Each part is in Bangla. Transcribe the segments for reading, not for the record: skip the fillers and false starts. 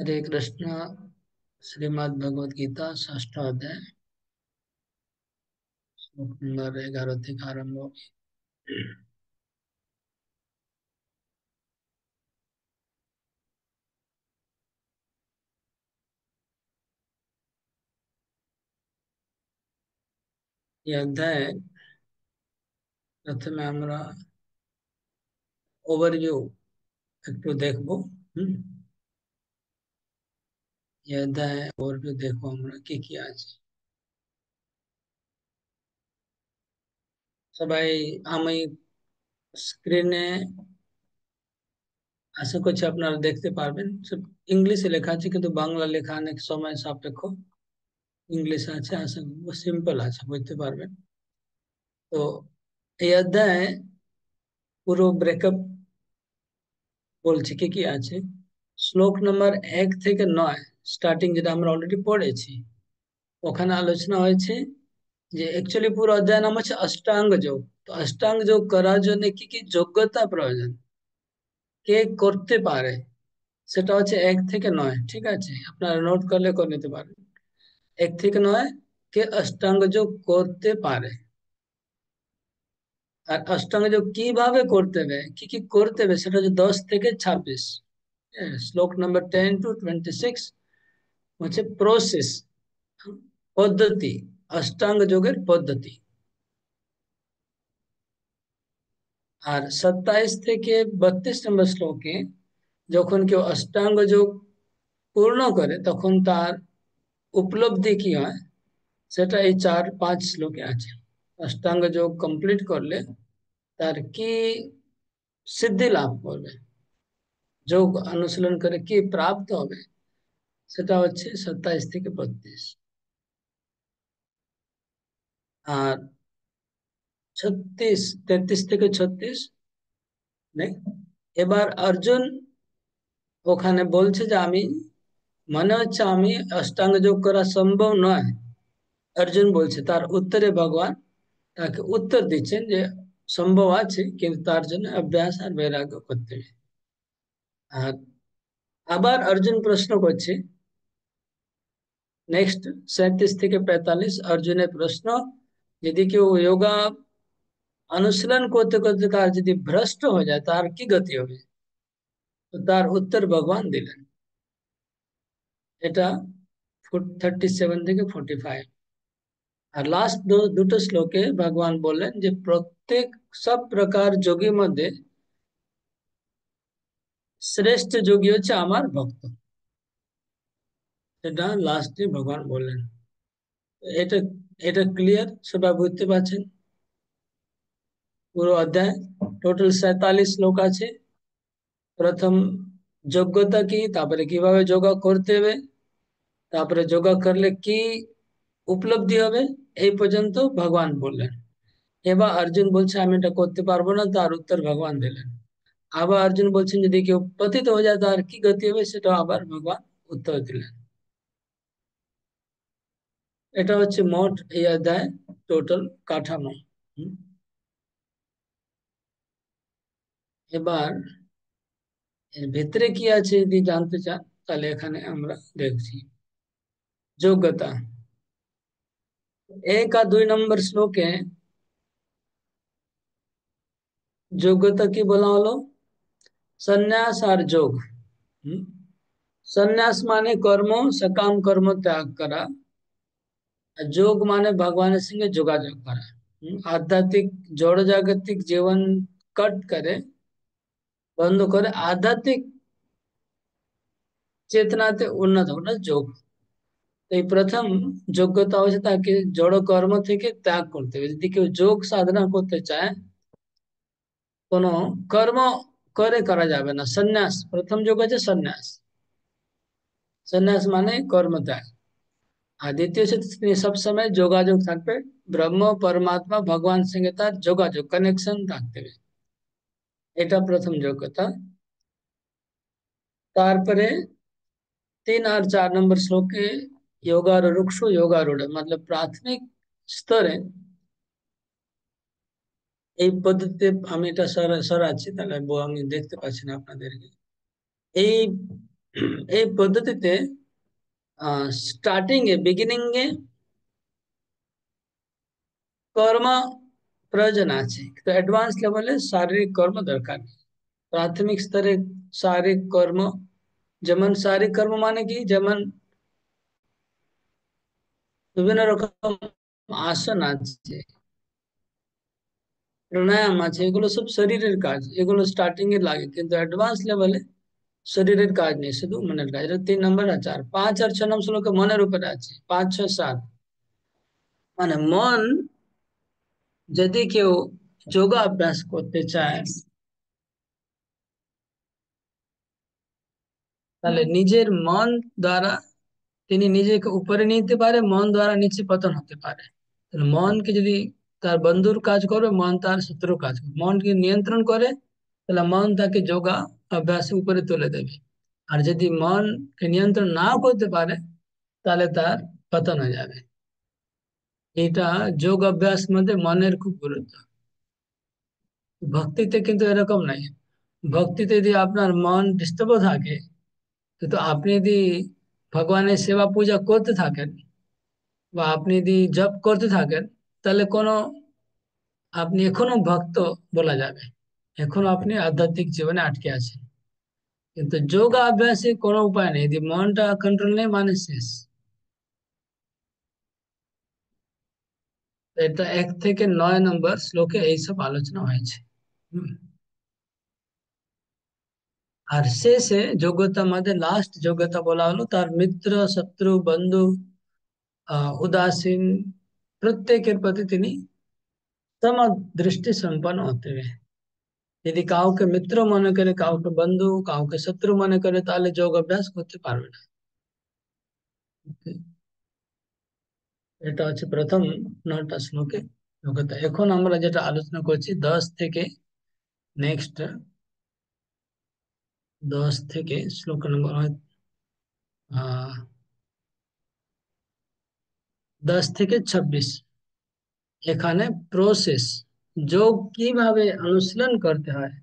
हरे कृष्ण। श्रीमद् भगवद गीता षष्ठ अध्याय श्लोक नंबर 11 থেকে आरंभ होगी। ये अध्याय प्रथमे আমরা ওভারভিউ একটু দেখব। হুম, এই অধ্যায় ওভারভিউ দেখব আমরা কি কি আছে। সবাই আমি স্ক্রিনে আশা করছি আপনারা দেখতে পারবেন। সব ইংলিশে লেখা আছে কিন্তু বাংলা লেখা অনেক সময় সাপেক্ষ। ইংলিশ আছে, আশা করব সিম্পল আছে, বুঝতে পারবেন। তো এই অধ্যায় পুরো ব্রেকআপ বলছি কি কি আছে। শ্লোক নম্বর 1 থেকে 9 স্টার্টিং, যেটা আমরা অলরেডি পড়েছি, ওখানে আলোচনা হয়েছে যে অ্যাকচুয়ালি পুরো অধ্যায় নাম হচ্ছে অষ্টাঙ্গ যোগ। তো অষ্টাঙ্গ যোগ করার জন্য কি কি যোগ্যতা প্রয়োজন, কে করতে পারে, সেটা হচ্ছে 1 থেকে 9। ঠিক আছে, আপনারা নোট করলে করে নিতে পারেন। 1 থেকে 9 কে অষ্টাঙ্গ যোগ করতে পারে, আর অষ্টাঙ্গ যোগ কিভাবে করতে হবে, কি কি করতে হবে, সেটা হচ্ছে 10 থেকে 26। শ্লোক নম্বর 10 to 26 হচ্ছে প্রসেস, পদ্ধতি, অষ্টাঙ্গ যোগের পদ্ধতি। আর 27 থেকে 32 নম্বর শ্লোকে যখন কেউ অষ্টাঙ্গ যোগ পূর্ণ করে তখন তার উপলব্ধি কি হয়, সেটা এই 4-5 শ্লোকে আছে। অষ্টাঙ্গ যোগ কমপ্লিট করলে তার কি সিদ্ধি লাভ করবে, যোগ অনুশীলন করে কি প্রাপ্ত হবে, সেটা হচ্ছে 27 থেকে 32। আর 33 থেকে 36 নেই। এবার অর্জুন ওখানে বলছে যে আমি, মনে হচ্ছে আমি অষ্টাঙ্গ যোগ করা সম্ভব নয়। অর্জুন বলছে, তার উত্তরে ভগবান তাকে উত্তর দিচ্ছেন যে সম্ভব আছে, কিন্তু তার জন্য অভ্যাস আর বৈরাগ্য করতে হবে। আর আবার অর্জুন প্রশ্ন করছে, নেক্সট 37 থেকে 45 অর্জুনের প্রশ্ন, যদি কেউ যোগা অনুশীলন করতে করতে তার যদি ভ্রষ্ট হয়ে যায় তার কি গতি হবে, তো তার উত্তর ভগবান দিলেন। এটা 37 থেকে 45। আর লাস্ট দুটো শ্লোকে ভগবান বললেন যে প্রত্যেক সব প্রকার যোগীর মধ্যে শ্রেষ্ঠ যোগী হচ্ছে আমার ভক্ত। এটা লাস্টে ভগবান বললেন। এটা এটা ক্লিয়ার, সবাই বুঝতে পারছেন? পুরো অধ্যায় টোটাল 47 শ্লোক আছে। প্রথম যোগ্যতা কি, তারপরে কিভাবে যোগা করতে হবে, তারপরে যোগা করলে কি উপলব্ধি হবে, এই পর্যন্ত ভগবান বললেন। এবার অর্জুন বলছে আমি এটা করতে পারবো না, তার উত্তর ভগবান দিলেন। আবার অর্জুন বলছেন যদি কেউ পতিত হয়ে যায় তার কি গতি হবে, সেটা আবার ভগবান উত্তর দিলেন। এটা হচ্ছে মোট এই অধ্যায় টোটাল কাঠামো। হুম, এবার এর ভেতরে কি আছে যদি জানতে চান, তাহলে এখানে আমরা দেখছি যোগ্যতা। 1 আর 2 নম্বর শ্লোকে যোগ্যতা কি বলা হলো, সন্ন্यास আর যোগ। হুম, সন্ন্यास মানে কর্ম, সকাম কর্ম ত্যাগ করা। আর যোগ মানে ভগবানের সঙ্গে যোগাযোগ করা। আধ্যাত্মিক জড় জাগতিক জীবন কাট করে, বন্ধ করে আধ্যাত্মিক চেতনাতে উন্নত ওটা যোগ। তো এই প্রথম যোগ্যতা হচ্ছে তাকে জড় কর্ম থেকে ত্যাগ করতে হবে। যদি কেউ যোগ সাধনা করতে চায়, কোনো কর্ম করে করা যাবে না। সন্ন্যাস, প্রথম যোগ আছে সন্ন্যাস। সন্ন্যাস মানে কর্ম ত্যাগ। আর দ্বিতীয় হচ্ছে তিনি সবসময় যোগাযোগ থাকবে, ব্রহ্ম পরমাত্মা ভগবান সঙ্গে তার যোগাযোগ কানেকশন থাকতে হবে। এটা প্রথম যোগ্যতা। তারপরে 3 আর 4 নম্বর শ্লোকে যোগারুক্ষ যোগারূঢ়, मतलब প্রাথমিক স্তরে এই পদ্ধতিতে, আমি এটা সরাচ্ছি তাহলে আমি দেখতে পাচ্ছি না আপনাদেরকে। এই এই পদ্ধতিতে স্টার্টিং এ বিগিনিং এ কর্ম প্রয়োজন আছে, তো অ্যাডভান্স লেভেলে শারীরিক কর্ম দরকার নেই। প্রাথমিক স্তরে শারীরিক কর্ম, যেমন শারীরিক কর্ম মানে কি, যেমন বিভিন্ন রকম আসন আছে, প্রাণায়াম আছে, এগুলো সব শরীরের কাজ, এগুলো স্টার্টিং এ লাগে, কিন্তু অ্যাডভান্স লেভেলে শরীরের কাজ নেই, শুধু মনের কাজ। এটা 3 নম্বর আছে। আর 5 আর 6 নম্বর শ্লোকে মনের উপরে আছে, 5, 6, 7। মানে মন, যদি কেউ যোগা অভ্যাস করতে চায়, তাহলে নিজের মন দ্বারা তিনি নিজেকে উপরে নিতে পারে, মন দ্বারা নিচে পতন হতে পারে। তাহলে মনকে যদি তার বন্ধুর কাজ করবে, মন তার শত্রুর কাজ করবে। মনকে নিয়ন্ত্রণ করে, তাহলে মন তাকে যোগা অভ্যাসে উপরে তুলে দেবে। আর যদি মনকে নিয়ন্ত্রণ নাও করতে পারে, তাহলে তার পতন হয়ে যাবে। এটা যোগ অভ্যাস মধ্যে মনের খুব গুরুত্ব। ভক্তিতে কিন্তু এরকম নাই। ভক্তিতে যদি আপনার মন ডিস্টার্ব থাকে, তো আপনি যদি ভগবানের সেবা পূজা করতে থাকেন, বা আপনি যদি জপ করতে থাকেন, তাহলে কোনো, আপনি এখনো ভক্ত বলা যাবে, এখনো আপনি আধ্যাত্মিক জীবনে আটকে আছেন। কিন্তু যোগ অভ্যাসে কোনো উপায় নেই, যদি মনটা কন্ট্রোল নেই, মানে শেষ। এটা 1 থেকে 9 নম্বর শ্লোকে এইসব আলোচনা হয়েছে। হুম। আর শেষে যোগ্যতা মধ্যে লাস্ট যোগ্যতা বলা হলো, তার মিত্র, শত্রু, বন্ধু, উদাসীন, প্রত্যেকের প্রতি তিনি সমদৃষ্টি সম্পন্ন হতে হবে। যদি কাউকে মিত্র মনে করে, কাউকে বন্ধু, কাউকে শত্রু মনে করে, তাহলে যোগ অভ্যাস করতে পারবে না। এটা হচ্ছে প্রথম 9টা শ্লোকে যোগ্যতা। এখন আমরা যেটা আলোচনা করছি 10 থেকে শ্লোক নম্বর হয় 10 থেকে 26। এখানে প্রসেস, যোগ কিভাবে অনুশীলন করতে হয়,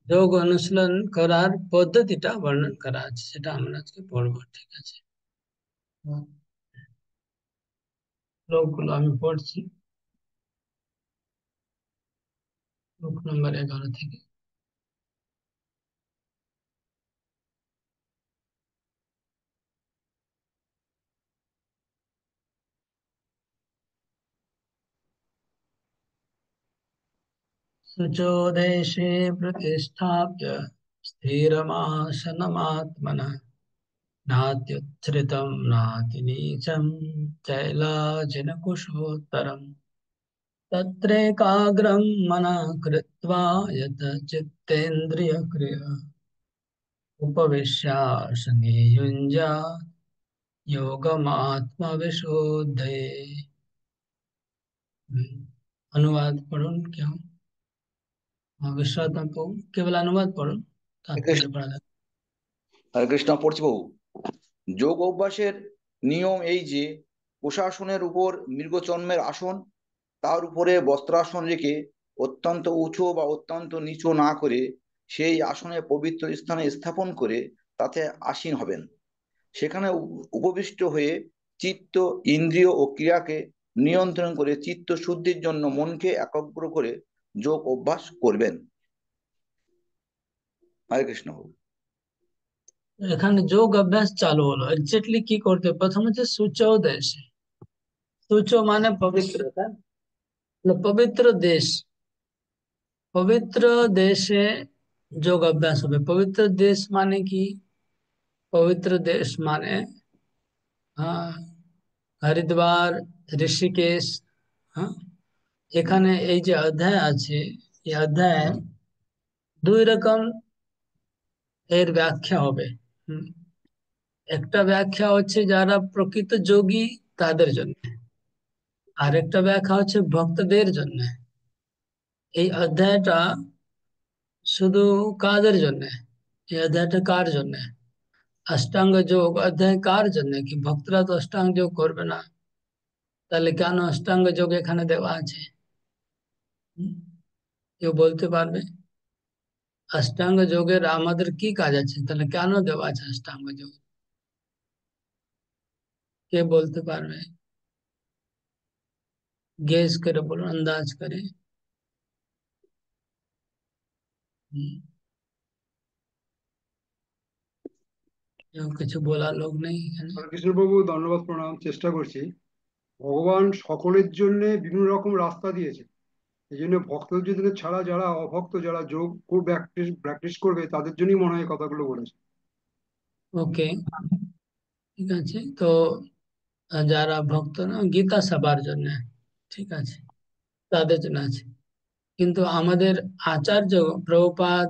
যোগ অনুশীলন করার পদ্ধতিটা বর্ণন করা আছে, সেটা আমরা আজকে পড়বো। ঠিক আছে, শ্লোকগুলো আমি পড়ছি, শ্লোক নম্বর 11 থেকে। शुचो देशे प्रतिष्ठाप्य स्थिरमासनमात्मनः नात्युच्छ्रितं नातिनीचं चैलाजिनकुशोत्तरम् तत्रैकाग्रं मनः कृत्वा यत चित्तेन्द्रियक्रिया उपविश्यासने युञ्जात् योगमात्मविशुद्धये। अनुवाद पढ़ूं क्या? विश्राम केवल अनुवाद पढ़ूं, হরে तात्पर्य কৃষ্ণ। पढ़ा जाए। হরে কৃষ্ণ পড়ছি বাবু। যোগ অভ্যাসের নিয়ম এই যে প্রশাসনের উপর মৃগচর্মের আসন, তার উপরে বস্ত্রাসন রেখে অত্যন্ত উঁচু বা অত্যন্ত নিচু না করে সেই আসনে পবিত্র স্থানে স্থাপন করে তাতে আসীন হবেন। সেখানে উপবিষ্ট হয়ে চিত্ত, ইন্দ্রিয় ও ক্রিয়াকে নিয়ন্ত্রণ করে চিত্ত শুদ্ধির জন্য মনকে একাগ্র করে যোগ অভ্যাস করবেন। হরে কৃষ্ণ বাবু। এখানে যোগ অভ্যাস চালু হলো, এক্স্যাক্টলি কি করতে হবে? প্রথম হচ্ছে সূচো দেশে। সূচো মানে পবিত্রতা, পবিত্র দেশ, পবিত্র দেশে যোগ অভ্যাস হবে। পবিত্র দেশ মানে কি? পবিত্র দেশ মানে আহ হরিদ্বার, ঋষিকেশ। হ্যাঁ, এখানে এই যে অধ্যায় আছে, এই অধ্যায় 2 রকম এর ব্যাখ্যা হবে। হুম, একটা ব্যাখ্যা হচ্ছে যারা প্রকৃত যোগী তাদের জন্য, আর একটা ব্যাখ্যা হচ্ছে ভক্তদের জন্য। এই অধ্যায়টা শুধু কাদের জন্য? এই অধ্যায়টা কার জন্য? অষ্টাঙ্গ যোগ অধ্যায় কার জন্য? কি ভক্তরা তো অষ্টাঙ্গ যোগ করবে না, তাহলে কেন অষ্টাঙ্গ যোগ এখানে দেওয়া আছে? হুম, কেউ বলতে পারবে? অষ্টাঙ্গ যোগের আমাদের কি কাজ আছে, তাহলে কেন দেওয়া আছে অষ্টাঙ্গ যোগ? কে বলতে পারবে? গেস করে বলুন, আন্দাজ করে। হুম, কেউ কিছু বলার লোক নেই এখানে? কৃষ্ণবাবু, ধন্যবাদ, প্রণাম। চেষ্টা করছি। ভগবান সকলের জন্য বিভিন্ন রকম রাস্তা দিয়েছে। এই জন্য ভক্তদের ছাড়া যারা অভক্ত, যারা যোগ প্র্যাকটিস প্র্যাকটিস করবে, তাদের জন্যই মনে হয় এই কথাগুলো বলেছে। ওকে, ঠিক আছে। তো যারা ভক্ত না, গীতা সবার জন্য, ঠিক আছে, তাদের জন্য আছে। কিন্তু আমাদের আচার্য প্রভুপাদ,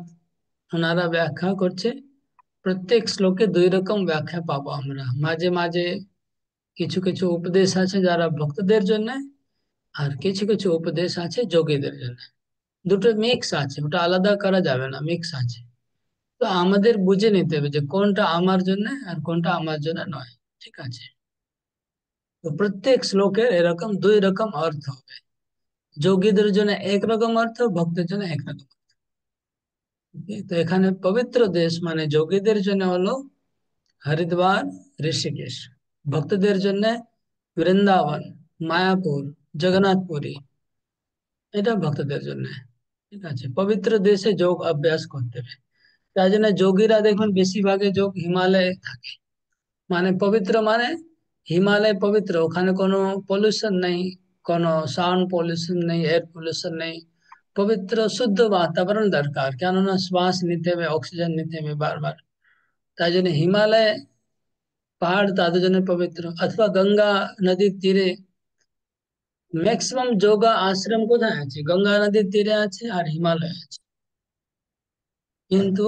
ওনারা ব্যাখ্যা করছে, প্রত্যেক শ্লোকে দুই রকম ব্যাখ্যা পাবো আমরা। মাঝে মাঝে কিছু কিছু উপদেশ আছে যারা ভক্তদের জন্য, আর কিছু কিছু উপদেশ আছে যোগীদের জন্য। দুটো মিক্স আছে, ওটা আলাদা করা যাবে না, মিক্স আছে। তো আমাদের বুঝে নিতে হবে যে কোনটা আমার জন্য আর কোনটা আমার জন্য নয়, ঠিক আছে। তো প্রত্যেক শ্লোকের এরকম দুই রকম অর্থ হবে। যোগীদের জন্য একরকম অর্থ, ভক্তের জন্য একরকম। Okay? তো এখানে পবিত্র দেশ মানে যোগীদের জন্য হলো হরিদ্বার, ঋষিকেশ। ভক্তদের জন্য বৃন্দাবন, মায়াপুর, জগন্নাথপুরী, এটা ভক্তদের জন্য। ঠিক আছে, পবিত্র দেশে যোগ অভ্যাস করতে হবে। তাই জন্য যোগীরা দেখুন বেশিরভাগে যোগ হিমালয়ে থাকে। মানে পবিত্র মানে হিমালয় পবিত্র, ওখানে কোনো পলিউশন নেই, কোনো সাউন্ড পলিউশন নেই, এয়ার পলিউশন নেই। পবিত্র শুদ্ধ বাতাবরণ দরকার, কেননা শ্বাস নিতে হবে, অক্সিজেন নিতে হবে বারবার। তাই জন্য হিমালয় পাহাড় তাদের জন্য পবিত্র, অথবা গঙ্গা নদীর তীরে। ম্যাক্সিমাম যোগা আশ্রম কোথায় আছে? গঙ্গা নদীর তীরে আছে আর হিমালয় আছে। কিন্তু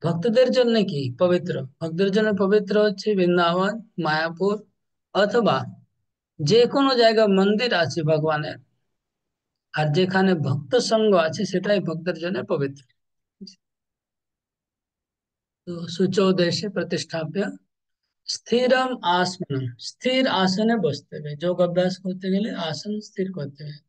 ভক্তদের জন্য কি পবিত্র? ভক্তদের জন্য পবিত্র হচ্ছে বৃন্দাবন, মায়াপুর, অথবা যে কোনো জায়গা মন্দির আছে ভগবানের, আর যেখানে ভক্ত সঙ্গ আছে সেটাই ভক্তের জন্য পবিত্র। তো শুচো দেশে প্রতিষ্ঠাপ্য স্থিরম আসনম, স্থির আসনে বসতে হবে। যোগ অভ্যাস করতে গেলে আসন স্থির করতে হবে।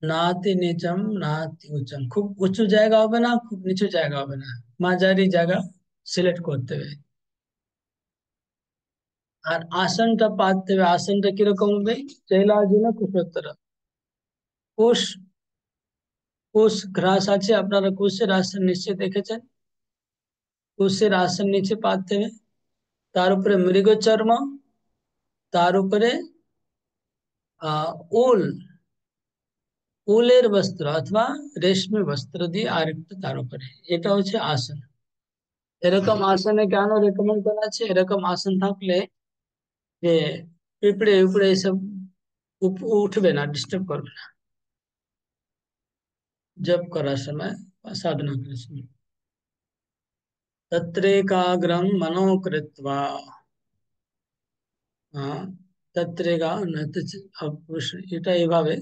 নাতি নিচম নাতি উচ্চম, খুব উঁচু জায়গা হবে না, খুব নিচু জায়গা হবে না, মাঝারি জায়গা সিলেক্ট করতে হবে। আর আসনটা পাততে হবে। আসনটা কিরকম হবে? শৈলাজিন কুশোত্তর, কুশ, কুশ ঘ্রাস আছে, আপনারা কুশের আসন নিশ্চয় দেখেছেন। কুশের আসন নিচে পাততে হবে, তার উপরে মৃগ চর্ম, তার উপরে উল, উলের বস্ত্র অথবা রেশমি বস্ত্র দিয়ে আরেকটা তার উপরে, এটা হচ্ছে আসন। এরকম আসনে কেন রেকমেন্ড করা আছে? এরকম আসন থাকলে যে পিঁপড়ে উপড়ে এসব উঠবে না, ডিস্টার্ব করবে না জব করার সময় বা সাধনা করার সময়। তত্রেকাগ্রম মনো কৃত্বা, তত্রেকা এটা এইভাবে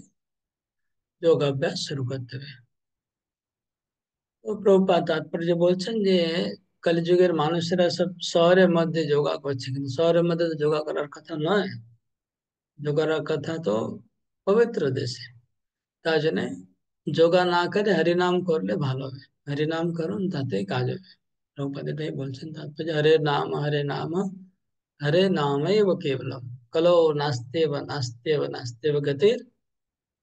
যোগাভ্যাস শুরু করতে হবে। তো প্রভুপাদ তাৎপর্য বলছেন যে কলিযুগের মানুষেরা সব শহরের মধ্যে যোগা করছে, কিন্তু শহরের মধ্যে তো যোগা করার কথা নয়। যোগার কথা তো পবিত্র দেশে। তার জন্য যোগা না করে হরিনাম করলে ভালো হবে। হরিনাম করুন, তাতে কাজ হবে। প্রভুপাদ এটাই বলছেন তাৎপর্য, হরে নাম হরে নামেব কেবলম, কলো নাস্তেব নাস্তেব নাস্তেব গতির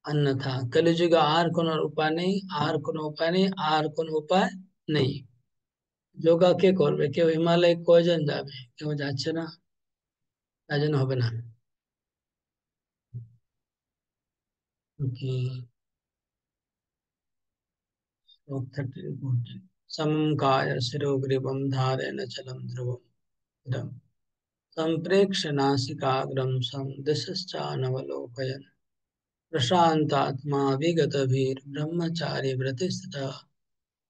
অন্যথা। কলিযুগে আর কোনো উপায় নেই, আর কোনো উপায় নেই, আর কোনো উপায় নেই। যোগা কে করবে? কেউ হিমালয় কয়জন যাবে? কেউ যাচ্ছে না, তাই জন্য হবে না। কি समं काय शिरोग्रीवं धारेण चलं ध्रुवम् सम्प्रेक्ष्य नासिकाग्रं दिशश्चानवलोकयन् प्रशान्तात्मा विगतभिर्ब्रह्मचारी व्रतिस्थितः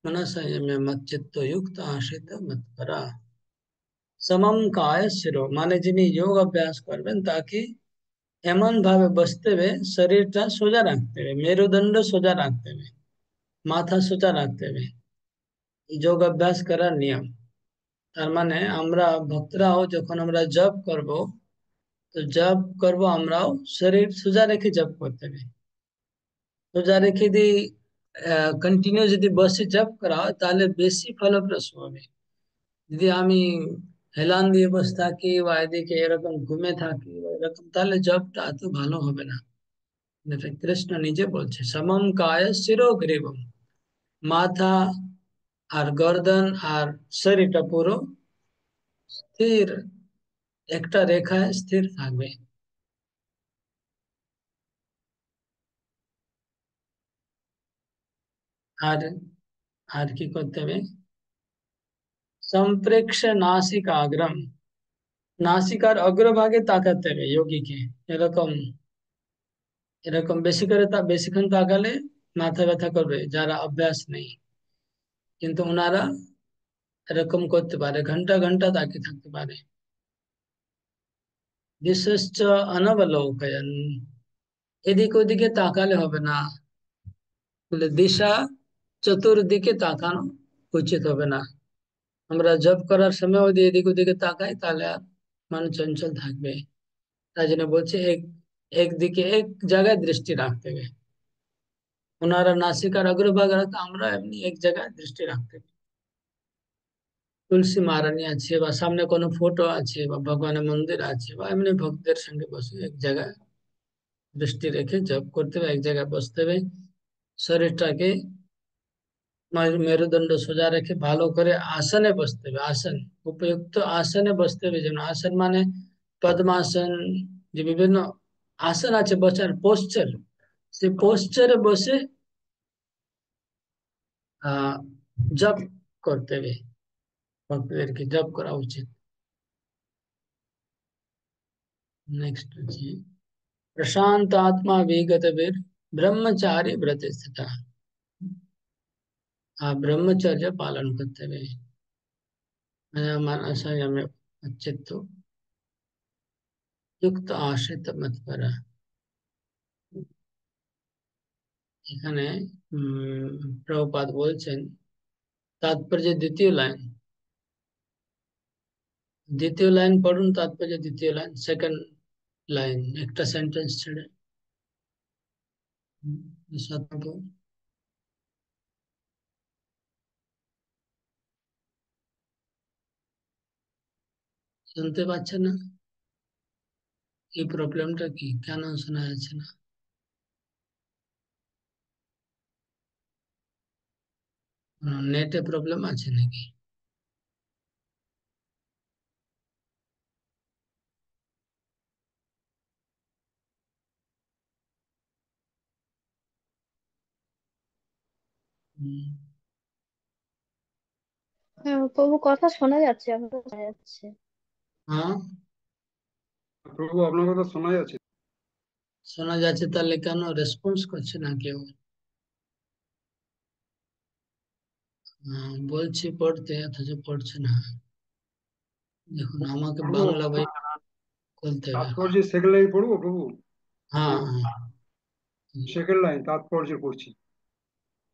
मनः संयम्य मच्चित्तो युक्त आश्रित मत्परा। समम काय শিরো মানে যিনি যোগ অভ্যাস করবেন তাকে এমন ভাবে বসতে হবে, শরীরটা সোজা রাখতে হবে, মেরুদণ্ড সোজা রাখতে হবে, মাথা সোজা রাখতে হবে। যোগ অভ্যাস করার নিয়ম। তার মানে আমরা ভক্তরাও যখন আমরা জপ করব, তো জপ করব আমরাও শরীর সোজা রেখে জপ করতে হবে। সোজা রেখে দিই, কন্টিনিউ যদি বসে জপ করা হয় তাহলে বেশি ফলপ্রসূ হবে। যদি আমি হেলান দিয়ে বসে থাকি বা এদিকে এরকম ঘুমে থাকি বা এরকম, তাহলে জবটা এত ভালো হবে না। যেটা কৃষ্ণ নিজে বলছে, সমম কায় শিরো গ্রীবম, মাথা আর গর্দন আর শরীরটা পুরো স্থির, একটা রেখায় স্থির থাকবে। আর আর কি করতে হবে? সম্প্রেক্ষ নাসিকাগ্রম, নাসিকার অগ্রভাগে তাকাতে হবে যোগীকে। এরকম এরকম বেশি করে বেশিক্ষণ তাকালে মাথা ব্যথা করবে যারা অভ্যাস নেই, কিন্তু ওনারা এরকম করতে পারে, ঘন্টা ঘন্টা তাকিয়ে থাকতে পারে। বিশেষ অনবলোকয়ন, এদিক ওদিকে তাকালে হবে না, বলে দিশা চতুর্দিকে তাকানো উচিত হবে না। আমরা জব করার সময় যদি এদিক ওদিকে তাকাই তাহলে আর মন চঞ্চল থাকবে। তাই জন্য বলছে একদিকে এক জায়গায় দৃষ্টি রাখতে হবে। ওনারা নাসিকার অগ্রভাগ রাখতে, আমরা এমনি এক জায়গায় দৃষ্টি রাখতে হবে। তুলসী মারানি আছে বা সামনে কোনো ফটো আছে বা ভগবানের মন্দির আছে বা এমনি ভক্তদের সঙ্গে বসে এক জায়গায় দৃষ্টি রেখে জপ করতে হবে, এক জায়গায় বসতে হবে। শরীরটাকে মেরুদণ্ড সোজা রেখে ভালো করে আসনে বসতে হবে। আসন, উপযুক্ত আসনে বসতে হবে। যেমন আসন মানে পদ্মাসন, যে বিভিন্ন আসন আছে বসার পোস্টার, সে পোস্টারে বসে আহ জপ করতে হবে। ভক্তদেরকে জপ করা উচিত। নেক্সট হচ্ছে प्रशांत आत्मा विगत वीर ब्रह्मचारी व्रत स्थिता। ब्रह्मचर्य पालन करते हुए मानस में चित्त युक्त आश्रित मत पर। এখানে প্রভুপাদ বলছেন তাৎপর্য দ্বিতীয় লাইন পড়ুন, তাৎপর্য দ্বিতীয় লাইন, সেকেন্ড লাইন একটা সেন্টেন্স ছেড়ে। সত্য শুনতে পাচ্ছে না? এই প্রবলেমটা কি, কেন শোনা যাচ্ছে না? নেটে প্রবলেম আছে নাকি? হুম, হ্যাঁ প্রভু, কথা শোনা যাচ্ছে, আমাকে শোনা যাচ্ছে। হ্যাঁ প্রভু আপনার কথা শোনা যাচ্ছে। শোনা যাচ্ছে, তাহলে কেন রেসপন্স করছে না কেউ? বলছি পড়তে অথচ পড়ছে না। দেখুন আমাকে প্রভু বাংলা বই খুলতে হবে। তাৎপর্য সেকেন্ড লাইন পড়বো প্রভু? হ্যাঁ হ্যাঁ। সেকেন্ড লাইন তাৎপর্য পড়ছি।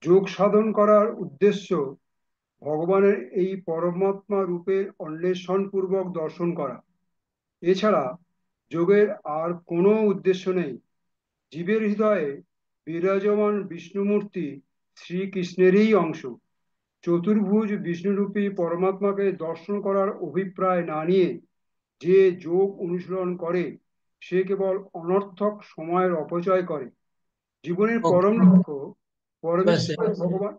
যোগ সাধন করার উদ্দেশ্য ভগবানের এই পরমাত্মা রূপে অন্বেষণ পূর্বক দর্শন করা। এছাড়া যোগের আর কোনো উদ্দেশ্য নেই। জীবের হৃদয়ে বিরাজমান বিষ্ণুমূর্তি শ্রীকৃষ্ণেরই অংশ। চতুর্ভুজ বিষ্ণুরূপী পরমাত্মাকে দর্শন করার অভিপ্রায় না নিয়ে যে যোগ অনুশীলন করে সে কেবল অনর্থক সময়ের অপচয় করে। জীবনের ওকে, পরম লক্ষ্য বাস পরমেশ্বর ভগবান।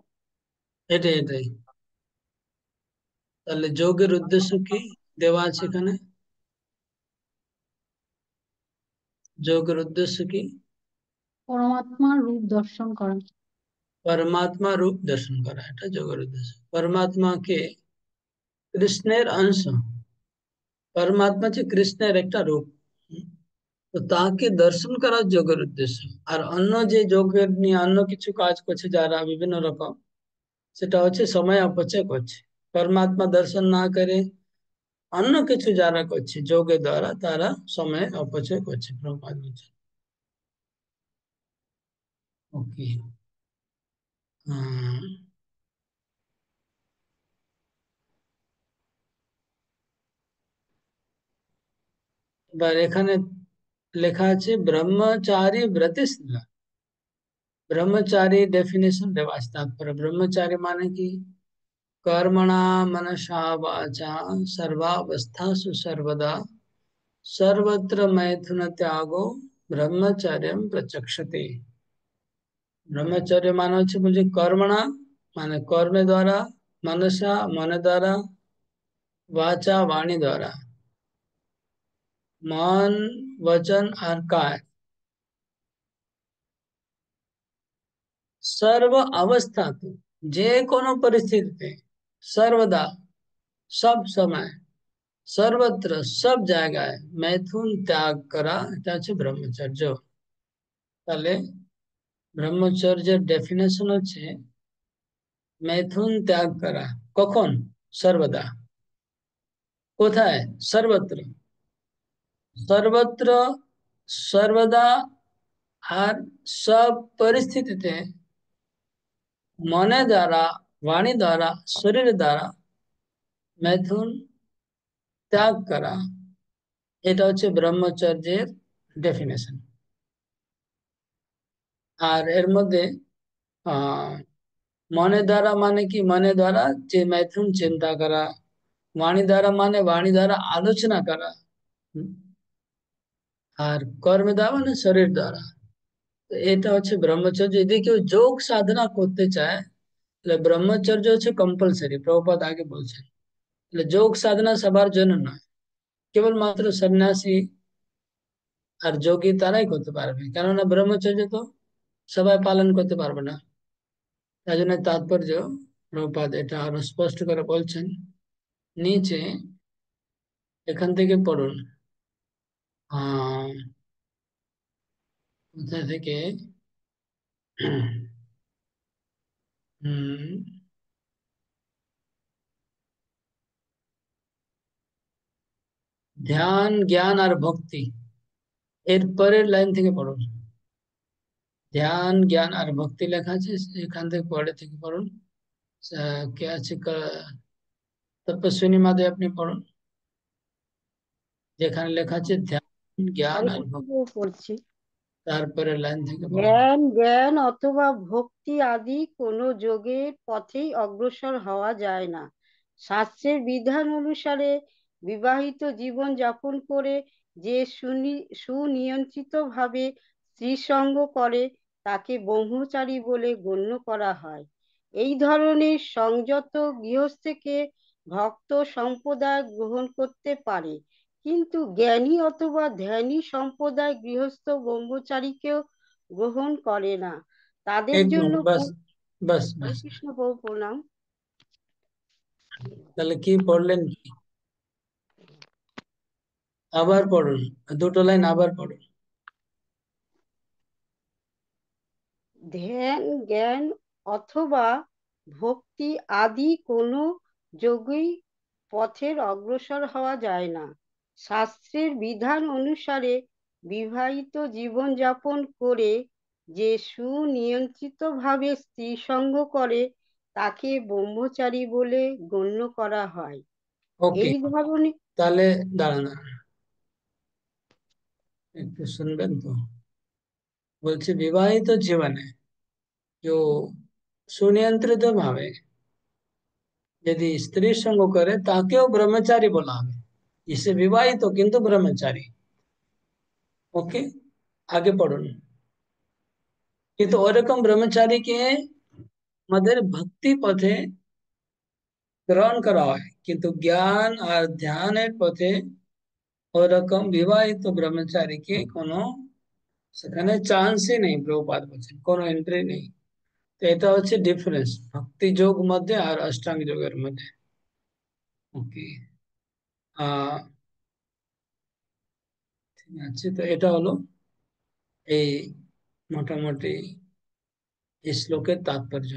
এটাই। তাহলে যোগের উদ্দেশ্য কি দেওয়া আছে এখানে? যোগের উদ্দেশ্য কি? পরমাত্মার রূপ দর্শন করা। परमात्मा रूप दर्शन करा, এটা যোগের উদ্দেশ্য। পরমাত্মাকে কৃষ্ণের অংশ, পরমাত্মা হচ্ছে কৃষ্ণের একটা রূপ। তো তাকে দর্শন করা যোগের উদ্দেশ্য। আর অন্য যে যোগের নিয়ে অন্য কিছু কাজ করছে যারা বিভিন্ন রকম, সেটা হচ্ছে সময় অপচয় করছে। পরমাত্মা দর্শন না করে অন্য কিছু যারা করছে যোগের দ্বারা, তারা সময় অপচয় করছে। প্রভুপাদ বলছেন। ওকে। এবার এখানে লেখা আছে ব্রহ্মচারী ব্রতিষ্ঠিতা। ब्रह्मचारी डेफिनेशन देवा আছে তারপরে ब्रह्मचारी মানে কি कर्मणा मनसा वाचा सर्वावस्थासु सर्वदा सर्वत्र मैथुन त्यागो ब्रह्मचर्य प्रचक्षते। ब्रह्मचर्य মানে হচ্ছে বলছে কর্মণা মানে কর্মে দ্বারা, মনসা মনে দ্বারা, वाचा वाणी द्वारा, मन वचन और काय सर्व अवस्था तो যে কোনো পরিস্থিতিতে सर्वदा सब समय सर्वत्र सब জায়গায় मैथुन ত্যাগ করা এটা হচ্ছে ব্রহ্মচর্য। তাহলে ব্রহ্মচর্যের ডেফিনেশন হচ্ছে मैथुन ত্যাগ করা। কখন? সর্বদা। কোথায়? সর্বত্র। সর্বত্র সর্বদা আর সব পরিস্থিতিতে মনে দ্বারা, বাণী দ্বারা, শরীর দ্বারা मैथुन ত্যাগ করা এটা হচ্ছে ব্রহ্মচর্যের ডেফিনেশন। আর এর মধ্যে আহ মনে দ্বারা মানে কি, মনে দ্বারা যে मैथुन চিন্তা করা, বাণী দ্বারা মানে বাণী দ্বারা আলোচনা করা, হুম, আর কর্ম দ্বারা মানে শরীর দ্বারা। তো এটা হচ্ছে ব্রহ্মচর্য। যদি কেউ যোগ সাধনা করতে চায় তাহলে ব্রহ্মচর্য হচ্ছে কম্পালসারি, প্রভুপাদ আগে বলছেন। তাহলে যোগ সাধনা সবার জন্য নয়, কেবলমাত্র সন্ন্যাসী আর যোগী তারাই করতে পারবে, কেননা ব্রহ্মচর্য তো সবাই পালন করতে পারবে না। তাই জন্য তাৎপর্য প্রভুপাদ এটা আরো স্পষ্ট করে বলছেন নিচে। এখান থেকে পড়ুন। কোথা থেকে? হুম, ধ্যান জ্ঞান আর ভক্তি এর পরের লাইন থেকে পড়ুন। ধ্যান জ্ঞান আর ভক্তি লেখা আছে, এখান থেকে পরে থেকে পড়ুন। কে আছে তপস্বিনী মাদে আপনি পড়ুন, যেখানে লেখা আছে ধ্যান জ্ঞান হরে আর কৃষ্ণ ভক্তি, বউ পড়ছি। তারপরে লাইন থেকে পড়ুন। ধ্যান জ্ঞান অথবা ভক্তি আদি কোনো যোগের পথেই অগ্রসর হওয়া যায় না। শাস্ত্রের বিধান অনুসারে বিবাহিত জীবন যাপন করে যে সুনিয়ন্ত্রিত ভাবে স্ত্রী সঙ্গ করে তাকে ব্রহ্মচারী বলে গণ্য করা হয়। এই ধরনের সংযত গৃহস্থকে ভক্ত সম্প্রদায় গ্রহণ করতে পারে, কিন্তু জ্ঞানী অথবা ধ্যানী সম্প্রদায় গৃহস্থ ব্রহ্মচারীকেও গ্রহণ করে না। তাদের এক জন্য মিনিট, বাস বাস হরে বাস। কৃষ্ণ বউ প্রণাম। তাহলে কি পড়লেন কি? আবার পড়ুন, দুটো লাইন আবার পড়ুন। ধ্যান জ্ঞান অথবা ভক্তি আদি কোনো যোগী পথের অগ্রসর হওয়া যায় না। শাস্ত্রের বিধান অনুসারে বিবাহিত জীবন যাপন করে যে সুনিয়ন্ত্রিত ভাবে স্ত্রী সঙ্গ করে তাকে ব্রহ্মচারী বলে গণ্য করা হয়। ওকে, এই ধরনের তাহলে দাঁড়ান দাঁড়ান, একটু শুনবেন তো। বলছি বিবাহিত জীবনে কেউ সুনিয়ন্ত্রিত ভাবে যদি স্ত্রীর সঙ্গ করে তাকেও ব্রহ্মচারী বলা হবে। ইসে বিবাহিত কিন্তু ব্রহ্মচারী। ওকে, আগে পড়ুন। কিন্তু ওরকম ব্রহ্মচারীকে আমাদের ভক্তি পথে গ্রহণ করা হয়, কিন্তু জ্ঞান আর ধ্যানের পথে ওরকম বিবাহিত ব্রহ্মচারীকে কোনো সেখানে চান্সই নেই। প্রভুপাদ বলছেন কোনো এন্ট্রি নেই। তো এটা হচ্ছে ডিফারেন্স ভক্তি যোগ মধ্যে আর অষ্টাঙ্গ যোগের মধ্যে। ওকে, আহ ঠিক আছে, তো এটা হলো এই মোটামুটি এই শ্লোকের তাৎপর্য।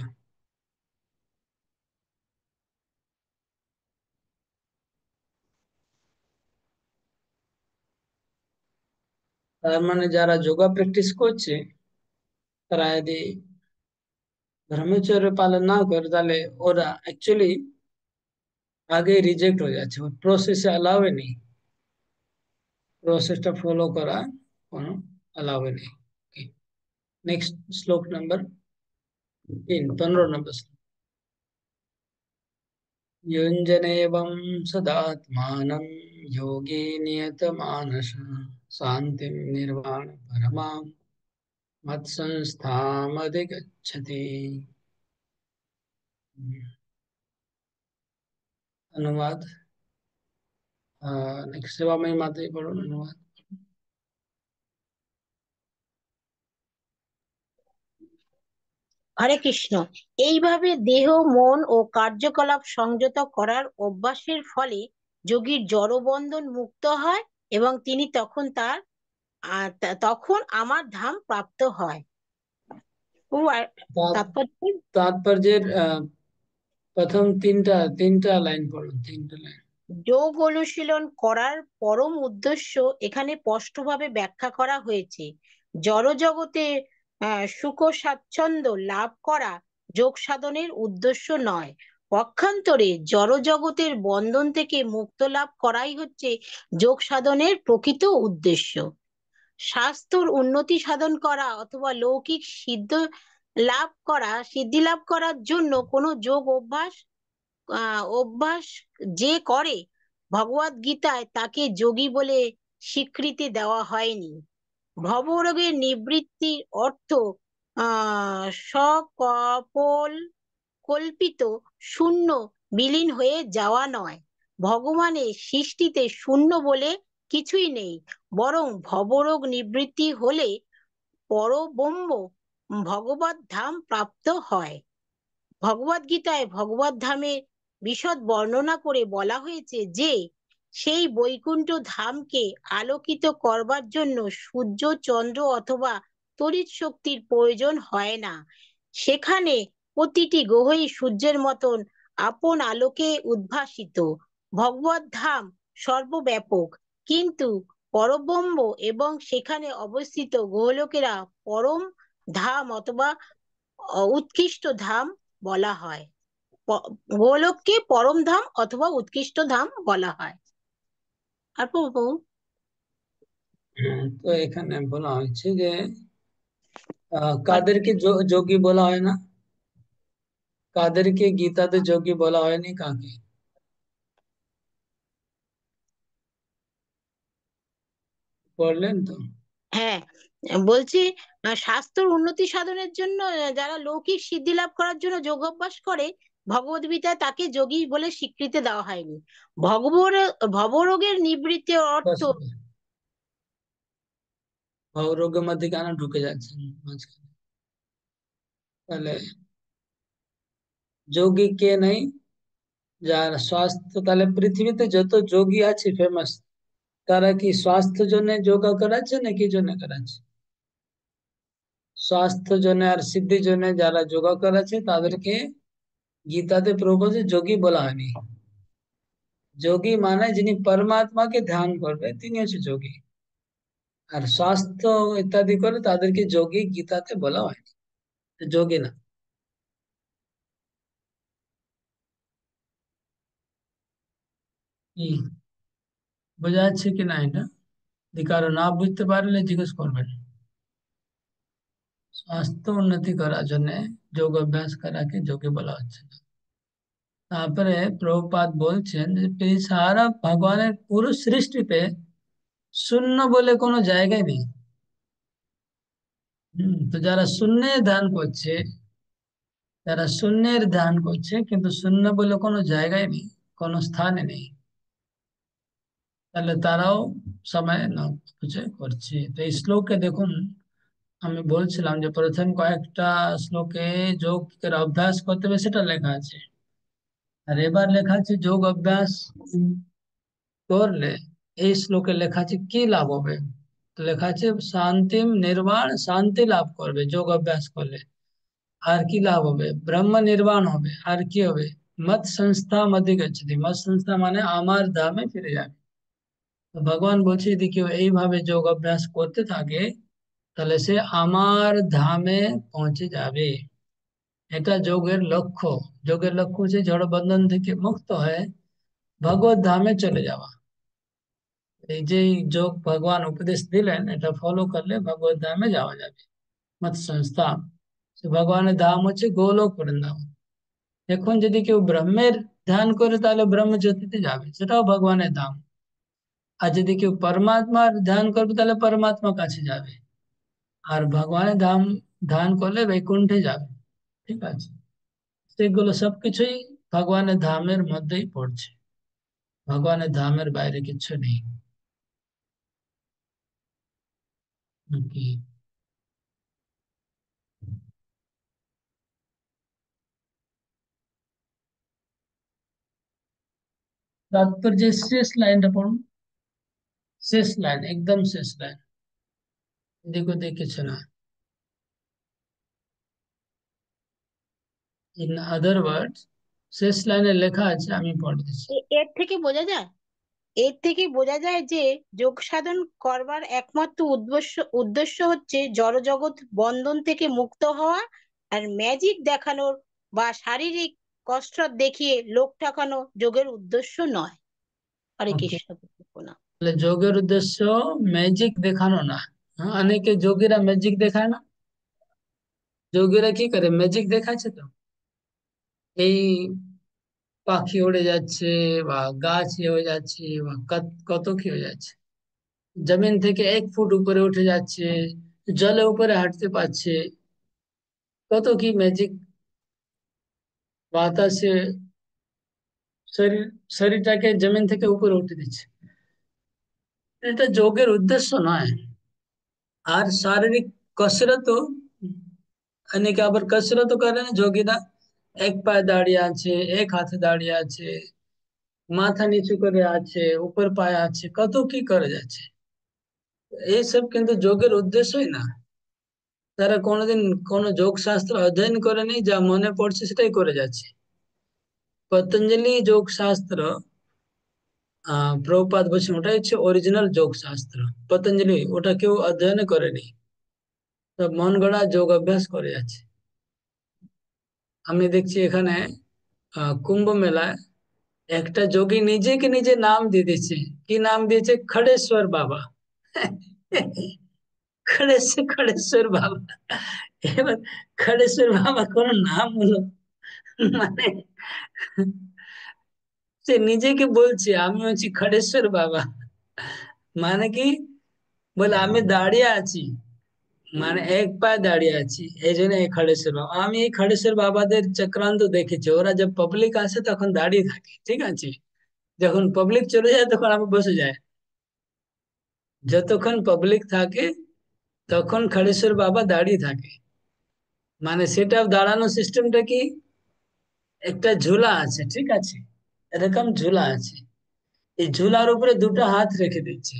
তার মানে যারা যোগা প্র্যাকটিস করছে তারা যদি ব্রহ্মচর্য পালন না করে তাহলে ওরা অ্যাকচুয়ালি আগে রিজেক্ট হয়ে যাচ্ছে, প্রসেসে অ্যালাউ নেই, প্রসেসটা ফলো করা কোনো অ্যালাউ নেই। Okay? नेक्स्ट श्लोक नंबर 15 श्लोक। युञ्जनेवं सदात्मानं योगी नियतमानसः शान्तिं निर्वाण परमां मत्संस्थामधिगच्छति। अनुवाद नेक्स्ट सेवा में माते पढ़ो अनुवाद। হরে কৃষ্ণ। এইভাবে দেহ মন ও কার্যকলাপ সংযত করার অভ্যাসের ফলে যোগীর জড়বন্ধন মুক্ত হয় এবং তিনি তখন আমার ধাম প্রাপ্ত হয়। আর তাৎপর্য, तात्पर्य प्रथम तीनटा लाइन पढ़ो, तीनटा लाइन। যোগ অনুশীলন করার পরম উদ্দেশ্য এখানে স্পষ্টভাবে ব্যাখ্যা করা হয়েছে। জড়জগতে সুখ স্বাচ্ছন্দ্য লাভ করা যোগ সাধনের উদ্দেশ্য নয়। পক্ষান্তরে জড়জগতের বন্ধন থেকে মুক্ত লাভ করাই হচ্ছে যোগ সাধনের প্রকৃত উদ্দেশ্য। স্বাস্থ্যর উন্নতি সাধন করা অথবা লৌকিক সিদ্ধি লাভ করার জন্য কোনো যোগ অভ্যাস যে করে ভগবদ গীতায় তাকে যোগী বলে স্বীকৃতি দেওয়া হয়নি। ভবরোগের নিবৃত্তির অর্থ কল্পিত শূন্য বিলীন হয়ে যাওয়া নয়। ভগবানের সৃষ্টিতে শূন্য বলে কিছুই নেই, বরং ভবরোগ নিবৃত্তি হলে পরব্রহ্ম ভগবত ধাম প্রাপ্ত হয়। ভগবদ গীতায় ভগবত ধামের বিশদ বর্ণনা করে বলা হয়েছে যে সেই বৈকুণ্ঠ ধামকে আলোকিত করবার জন্য সূর্য চন্দ্র অথবা তড়িৎ শক্তির প্রয়োজন হয় না। সেখানে প্রতিটি গ্রহই সূর্যের মতন আপন আলোকে উদ্ভাসিত। ভগবত ধাম সর্বব্যাপক, কিন্তু পরব্রহ্ম এবং সেখানে অবস্থিত গ্রহলোকেরা পরম ধাম অথবা উৎকৃষ্ট ধাম বলা হয়। গোলককে পরম ধাম অথবা উৎকৃষ্ট ধাম বলা হয়। আর প্রভু তো এখানে বলা হয়েছে যে কাদেরকে যোগী বলা হয় না, কাদেরকে গীতাতে যোগী বলা হয়নি, কাকে পড়লেন তো? হ্যাঁ, বলছি স্বাস্থ্যর উন্নতি সাধনের জন্য যারা লৌকিক সিদ্ধি লাভ করার জন্য যোগ অভ্যাস করে ভগবদ গীতায় তাকে যোগী বলে স্বীকৃতি দেওয়া হয়নি। ভবরোগের নিবৃত্তির অর্থ ভাবরোগের মধ্যে কেন ঢুকে যাচ্ছেন মাঝখানে? তাহলে যোগী কে নেই, যার স্বাস্থ্য, তাহলে পৃথিবীতে যত যোগী আছে ফেমাস, তারা কি স্বাস্থ্য জন্য যোগা করাচ্ছে না কি জন্য করাচ্ছে? স্বাস্থ্য জন্য আর সিদ্ধির জন্য যারা যোগা করাচ্ছে তাদেরকে গীতাতে প্রভু বলছে যোগী বলা হয়নি। যোগী মানে যিনি পরমাত্মাকে ধ্যান করবে তিনি হচ্ছে যোগী, আর স্বাস্থ্য ইত্যাদি করে তাদেরকে যোগী গীতাতে বলা হয়নি, যোগী না। কি বোঝা যাচ্ছে কি না? এটা কারো না বুঝতে পারলে জিজ্ঞেস করবেন। স্বাস্থ্য উন্নতি করার জন্য যোগ অভ্যাস করাকে যোগী বলা হচ্ছে না। তারপরে প্রভুপাদ বলছেন যে সারা ভগবানের পুরো সৃষ্টিতে শূন্য বলে কোনো জায়গায় নেই। তো যারা শূন্যের ধ্যান করছে, যারা শূন্যের ধ্যান করছে কিন্তু শূন্য বলে কোনো জায়গায় নেই, কোনো স্থানে নেই, তাহলে তারাও সময় না বুঝে করছে। তো এই শ্লোকে দেখুন, আমি বলছিলাম যে প্রথম কয়েকটা শ্লোকে যোগের অভ্যাস করতে হবে সেটা লেখা আছে, আর এবার লেখা আছে যোগ অভ্যাস করলে এই শ্লোকে লেখা আছে কি লাভ হবে। তো লেখা আছে শান্তিম নির্বাণ, শান্তি লাভ করবে যোগ অভ্যাস করলে। আর কি লাভ হবে? ব্রহ্ম নির্বাণ হবে। আর কি হবে? মত সংস্থা মধিগচ্ছতি, মত সংস্থা মানে আমার ধামে ফিরে যাবে। তো ভগবান বলছে যদি কেউ এইভাবে যোগ অভ্যাস করতে থাকে তাহলে সে আমার ধামে পৌঁছে যাবে। এটা যোগের লক্ষ্য। যোগের লক্ষ্য হচ্ছে জড় বন্ধন থেকে মুক্ত হয়ে ভগবত ধামে চলে যাওয়া। এই যে যোগ ভগবান উপদেশ দিলেন এটা ফলো করলে ভগবত ধামে যাওয়া যাবে। মত সংস্থা। সে ভগবানের ধাম হচ্ছে গোলক বৃন্দাবন। এখন যদি কেউ ব্রহ্মের ধ্যান করে তাহলে ব্রহ্ম জ্যোতিতে যাবে, সেটাও ভগবানের ধাম। আর যদি কেউ পরমাত্মার ধ্যান করবে তাহলে পরমাত্মা কাছে যাবে। আর ভগবানের ধাম ধ্যান করলে বৈকুণ্ঠে যাবে। ঠিক আছে, সেগুলো সবকিছুই ভগবানের ধামের মধ্যেই পড়ছে, ভগবানের ধামের বাইরে কিছু নেই। কি তাৎপর্য, শেষ লাইনটা পড়ুন, শেষ লাইন, একদম শেষ লাইন, এদিক ওদিক কিছু না। ইন আদার ওয়ার্ডস, শেষ লাইনে লেখা আছে, আমি পড়ে দিচ্ছি। এর থেকে বোঝা যায়, এর থেকে বোঝা যায় যে যোগ সাধন করবার একমাত্র উদ্দেশ্য হচ্ছে জড়জগৎ বন্ধন থেকে মুক্ত হওয়া, আর ম্যাজিক দেখানোর বা শারীরিক কসরত দেখিয়ে লোক ঠকানো যোগের উদ্দেশ্য নয়। হরে ওকে, কৃষ্ণ প্রণাম। তাহলে যোগের উদ্দেশ্য ম্যাজিক দেখানো না। হ্যাঁ, অনেকে যোগীরা ম্যাজিক দেখায় না। যোগীরা কি করে, ম্যাজিক দেখাচ্ছে তো, এই পাখি উড়ে যাচ্ছে, বা গাছ ইয়ে হয়ে যাচ্ছে, বা কত কি হয়ে যাচ্ছে, জমিন থেকে 1 ফুট উপরে উঠে যাচ্ছে, জলে উপরে হাঁটতে পারছে, কত কি ম্যাজিক, বাতাসে শরীর শরীরটাকে জমিন থেকে উপরে উঠে দিচ্ছে। এটা যোগের উদ্দেশ্য নয়। আর শারীরিক কসরতও, অনেকে আবার কসরতও করে না যোগীরা, এক পায়ে দাঁড়িয়ে আছে, এক হাতে দাঁড়িয়ে আছে, মাথা নিচু করে আছে, উপর পায়ে আছে, কত কি করে যাচ্ছে। এইসব কিন্তু যোগের উদ্দেশ্যই না। তারা কোনোদিন কোনো যোগ শাস্ত্র অধ্যয়ন করেনি, যা মনে পড়ছে সেটাই করে যাচ্ছে। পতঞ্জলি যোগ শাস্ত্র, প্রভুপাদ বলছেন ওটাই হচ্ছে অরিজিনাল যোগ শাস্ত্র। পতঞ্জলি ওটা কেউ অধ্যয়ন করেনি, সব মন গড়া যোগ অভ্যাস করে যাচ্ছে। আমি দেখছি এখানে কুম্ভ মেলায় একটা যোগী নিজেকে নিজে নাম দিয়ে দিয়েছে। কি নাম দিয়েছে? খড়েশ্বর বাবা। খড়েশ্বর বাবা। এবার খড়েশ্বর বাবা কোন নাম হলো? মানে সে নিজেকে বলছে আমি হচ্ছি খড়েশ্বর বাবা। মানে কি? বলে আমি দাঁড়িয়ে আছি, মানে এক পায়ে দাঁড়িয়ে আছি, এই জন্য এই খড়েশ্বর বাবা। আমি এই খড়েশ্বর বাবাদের চক্রান্ত দেখেছি, ওরা জব পাবলিক আসে তখন দাঁড়িয়ে থাকে, ঠিক আছে, যখন পাবলিক চলে যায় তখন আমি বসে যায়। যতক্ষণ পাবলিক থাকে তখন খড়েশ্বর বাবা দাঁড়িয়ে থাকে। মানে সেটা দাঁড়ানো সিস্টেমটা কি, একটা ঝুলা আছে, ঠিক আছে, এরকম ঝুলা আছে, এই ঝুলার উপরে দুটো হাত রেখে দিচ্ছে,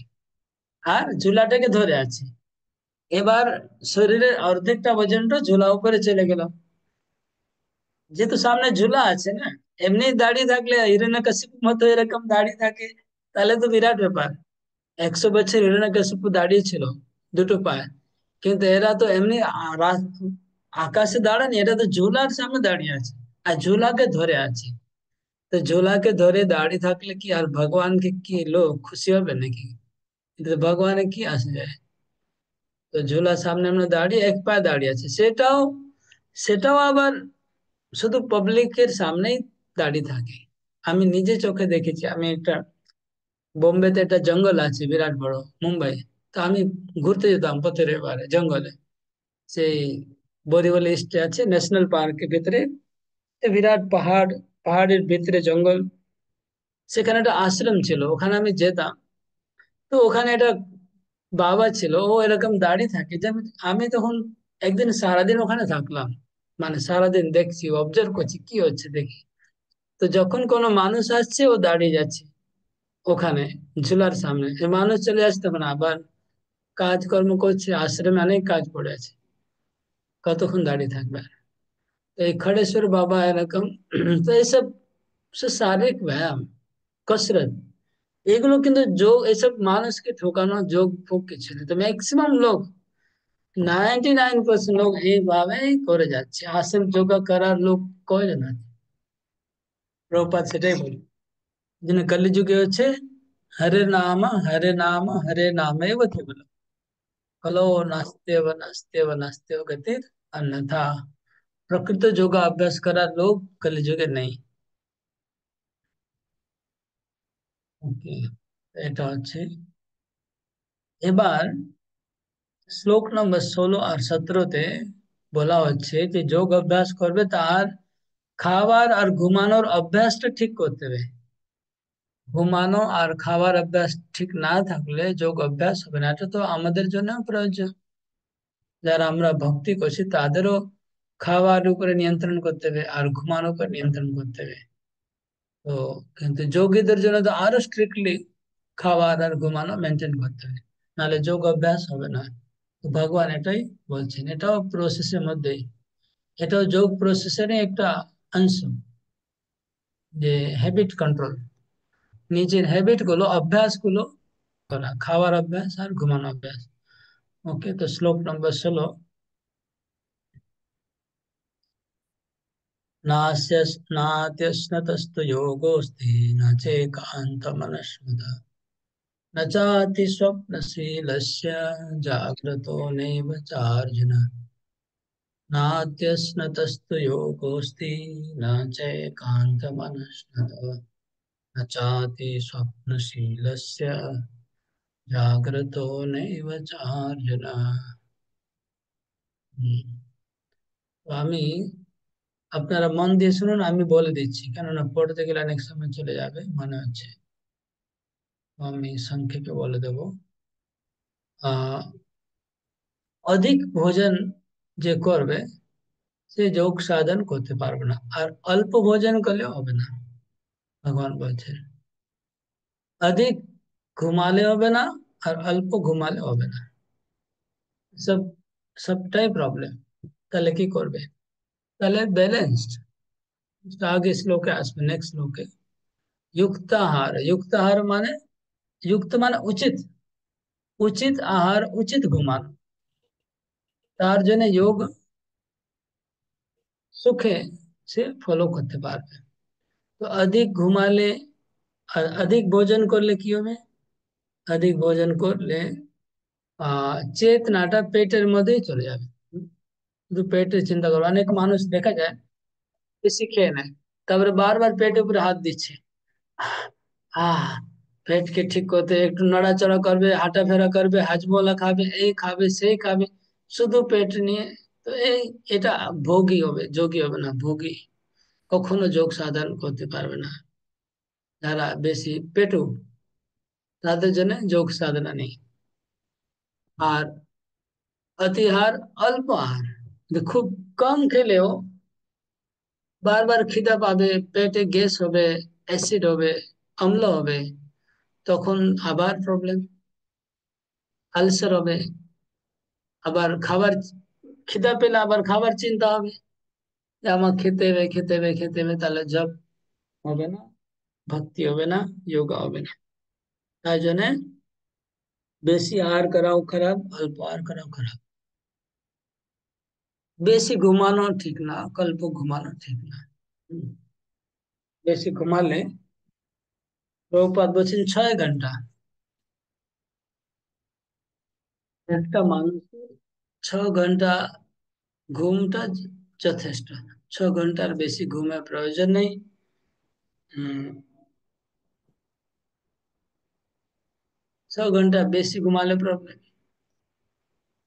আর ঝুলাটাকে ধরে আছে। এবার শরীরের অর্ধেকটা ওজনটা ঝুলা উপরে চলে গেল, যেহেতু সামনে ঝুলা আছে না। এমনি দাঁড়িয়ে থাকলে হিরণ্যকশিপুর মতো এরকম দাঁড়িয়ে থাকে, তাহলে তো বিরাট ব্যাপার। 100 বছর হিরণ্যকশিপু দাঁড়িয়ে ছিল দুটো পায়ে, কিন্তু এরা তো এমনি আকাশে দাঁড়ানি, এটা তো ঝুলার সামনে দাঁড়িয়ে আছে, আর ঝুলাকে ধরে আছে। তো ঝুলাকে ধরে দাঁড়িয়ে থাকলে কি আর ভগবানকে কি লোক খুশি হবে নাকি? কিন্তু ভগবানের কি আসে যায়? তো ঝুলার সামনে আমরা দাঁড়িয়ে এক পায়ে দাঁড়িয়ে আছে, সেটাও সেটাও আবার শুধু পাবলিকের সামনেই দাঁড়িয়ে থাকে। আমি নিজে চোখে দেখেছি। আমি একটা, বোম্বেতে একটা জঙ্গল আছে বিরাট বড়, মুম্বাই। তো আমি ঘুরতে যেতাম পথের এবারে জঙ্গলে, সেই बोरीवली স্টে আছে ন্যাশনাল পার্কের ভিতরে, এ বিরাট পাহাড়, পাহাড়ের ভিতরে জঙ্গল। সেখানে একটা আশ্রম ছিল, ওখানে আমি যেতাম। তো ওখানে একটা বাবা ছিল, ও এরকম দাঁড়িয়ে থাকে যে আমি তখন একদিন সারাদিন ওখানে থাকলাম, মানে সারাদিন দেখছি, অবজার্ভ করছি কি হচ্ছে দেখি। তো যখন কোনো মানুষ আসছে ও দাঁড়িয়ে যাচ্ছে ওখানে ঝুলার সামনে, এ মানুষ চলে আসছে তখন আবার কাজকর্ম করছে, আশ্রমে অনেক কাজ পড়ে আছে, কতক্ষণ দাঁড়িয়ে থাকবে আর? তো এই खड़ेश्वर बाबा এরকম। তো এইসব সব শারীরিক ব্যায়াম, কসরত, এগুলো কিন্তু যোগ, এসব মানুষকে ঠকানো, যোগ ফোগ কিছু নেই। তো ম্যাক্সিমাম লোক, 99% লোক এইভাবেই করে যাচ্ছে। আসল যোগা করার লোক কয়জন আছে? প্রভুপাদ সেটাই বলে, যিনি কলিযুগে হচ্ছে হরে নাম হরে নাম হরে নাম এব কেবল। কলো নাস্তেব গতির অন্যথা। প্রকৃত যোগা অভ্যাস করার লোক কলিযুগে নেই। ওকে, এটা হচ্ছে। এবার শ্লোক নম্বর 16 আর 17-তে বলা হচ্ছে যে যোগ অভ্যাস করবে তার খাবার আর ঘুমানোর অভ্যাসটা ঠিক করতে হবে। ঘুমানো আর খাবার অভ্যাস ঠিক না থাকলে যোগ অভ্যাস হবে না। এটা তো আমাদের জন্য প্রয়োজন। যারা আমরা ভক্তি করছি তাদেরও খাওয়ার উপরে নিয়ন্ত্রণ করতে হবে আর ঘুমানোর উপর নিয়ন্ত্রণ করতে হবে। তো কিন্তু যোগীদের জন্য তো আরো স্ট্রিক্টলি খাবার আর ঘুমানো মেনটেন করতে হবে, নাহলে যোগ অভ্যাস হবে না। তো ভগবান এটাই বলছেন, এটাও প্রসেসের মধ্যেই, এটাও যোগ প্রসেসেরই একটা অংশ, যে হ্যাবিট কন্ট্রোল, নিজের হ্যাবিট গুলো অভ্যাস গুলো করা, খাওয়ার অভ্যাস আর ঘুমানো অভ্যাস। ওকে, তো শ্লোক নম্বর 16। नात्यश्नतस्तु योगोऽस्ति न चैकान्तमनस्मतः न चाति स्वप्नशीलस्य जाग्रतो नैव चार्जुन। नात्यश्नतस्तु योगोऽस्ति न चैकान्तमनस्मतः न चाति स्वप्नशीलस्य जाग्रतो नैव चार्जुन। তো আমি, আপনারা মন দিয়ে শুনুন, আমি বলে দিচ্ছি, কেননা পড়তে গেলে অনেক সময় চলে যাবে মনে হচ্ছে। তো আমি সংক্ষেপে বলে দেব। আহ অধিক ভোজন যে করবে সে যোগ সাধন করতে পারবে না, আর অল্প ভোজন করলে হবে না। ভগবান বলছেন অধিক ঘুমালে হবে না, আর অল্প ঘুমালে হবে না, সব সবটাই প্রবলেম। তাহলে কি করবে? তাহলে ব্যালেন্সড, আগে শ্লোকে আসবে, নেক্সট শ্লোকে। युक्ताहार, युक्ताहार মানে, युक्त মানে উচিত, উচিত আহার, উচিত ঘুমান, তার জন্য যোগ সুখে সে ফলো করতে পারবে। তো অধিক ঘুমালে আর अधिक ভোজন করলে কি হবে? अधिक ভোজন করলে চেতনাটা পেটের মধ্যেই চলে যাবে। শুধু পেটের চিন্তা করো, অনেক মানুষ দেখা যায় বেশি খেয়ে নেয়, তারপরে বারবার পেটের উপরে হাত দিচ্ছে। আহ পেটকে ঠিক করতে একটু নড়াচড়া করবে, হাঁটাফেরা করবে, হাজমোলা খাবে, এই খাবে সেই খাবে, শুধু পেট নিয়ে। তো এটা ভোগী হবে, যোগী হবে না, ভোগী। কখনো যোগ সাধন করতে পারবে না। যারা বেশি পেটু, তাদের জন্য যোগ সাধনা নেই। আর অতিহার, অল্প আহার, খুব কম খেলেও বারবার খিদা পাবে, পেটে গ্যাস হবে, অ্যাসিড হবে, অম্ল হবে, তখন আবার প্রবলেম, আলসার হবে। আবার খাবার খিদা পেলে আবার খাবার চিন্তা হবে, যে আমার খেতে হবে খেতে হবে খেতে হবে, তাহলে জব হবে না, ভক্তি হবে না, যোগা হবে না। তাই জন্য বেশি আহার করাও খারাপ, অল্প আহার করাও খারাপ। বেশি ঘুমানো ঠিক না, অল্প ঘুমানো ঠিক না। হুম, বেশি ঘুমালে, প্রভুপাদ বলছেন 6 ঘন্টা, একটা মানুষের 6 ঘন্টা ঘুমটা যথেষ্ট। 6 ঘন্টার বেশি ঘুমের প্রয়োজন নেই। হম 6 ঘন্টা বেশি ঘুমালে প্রবলেম।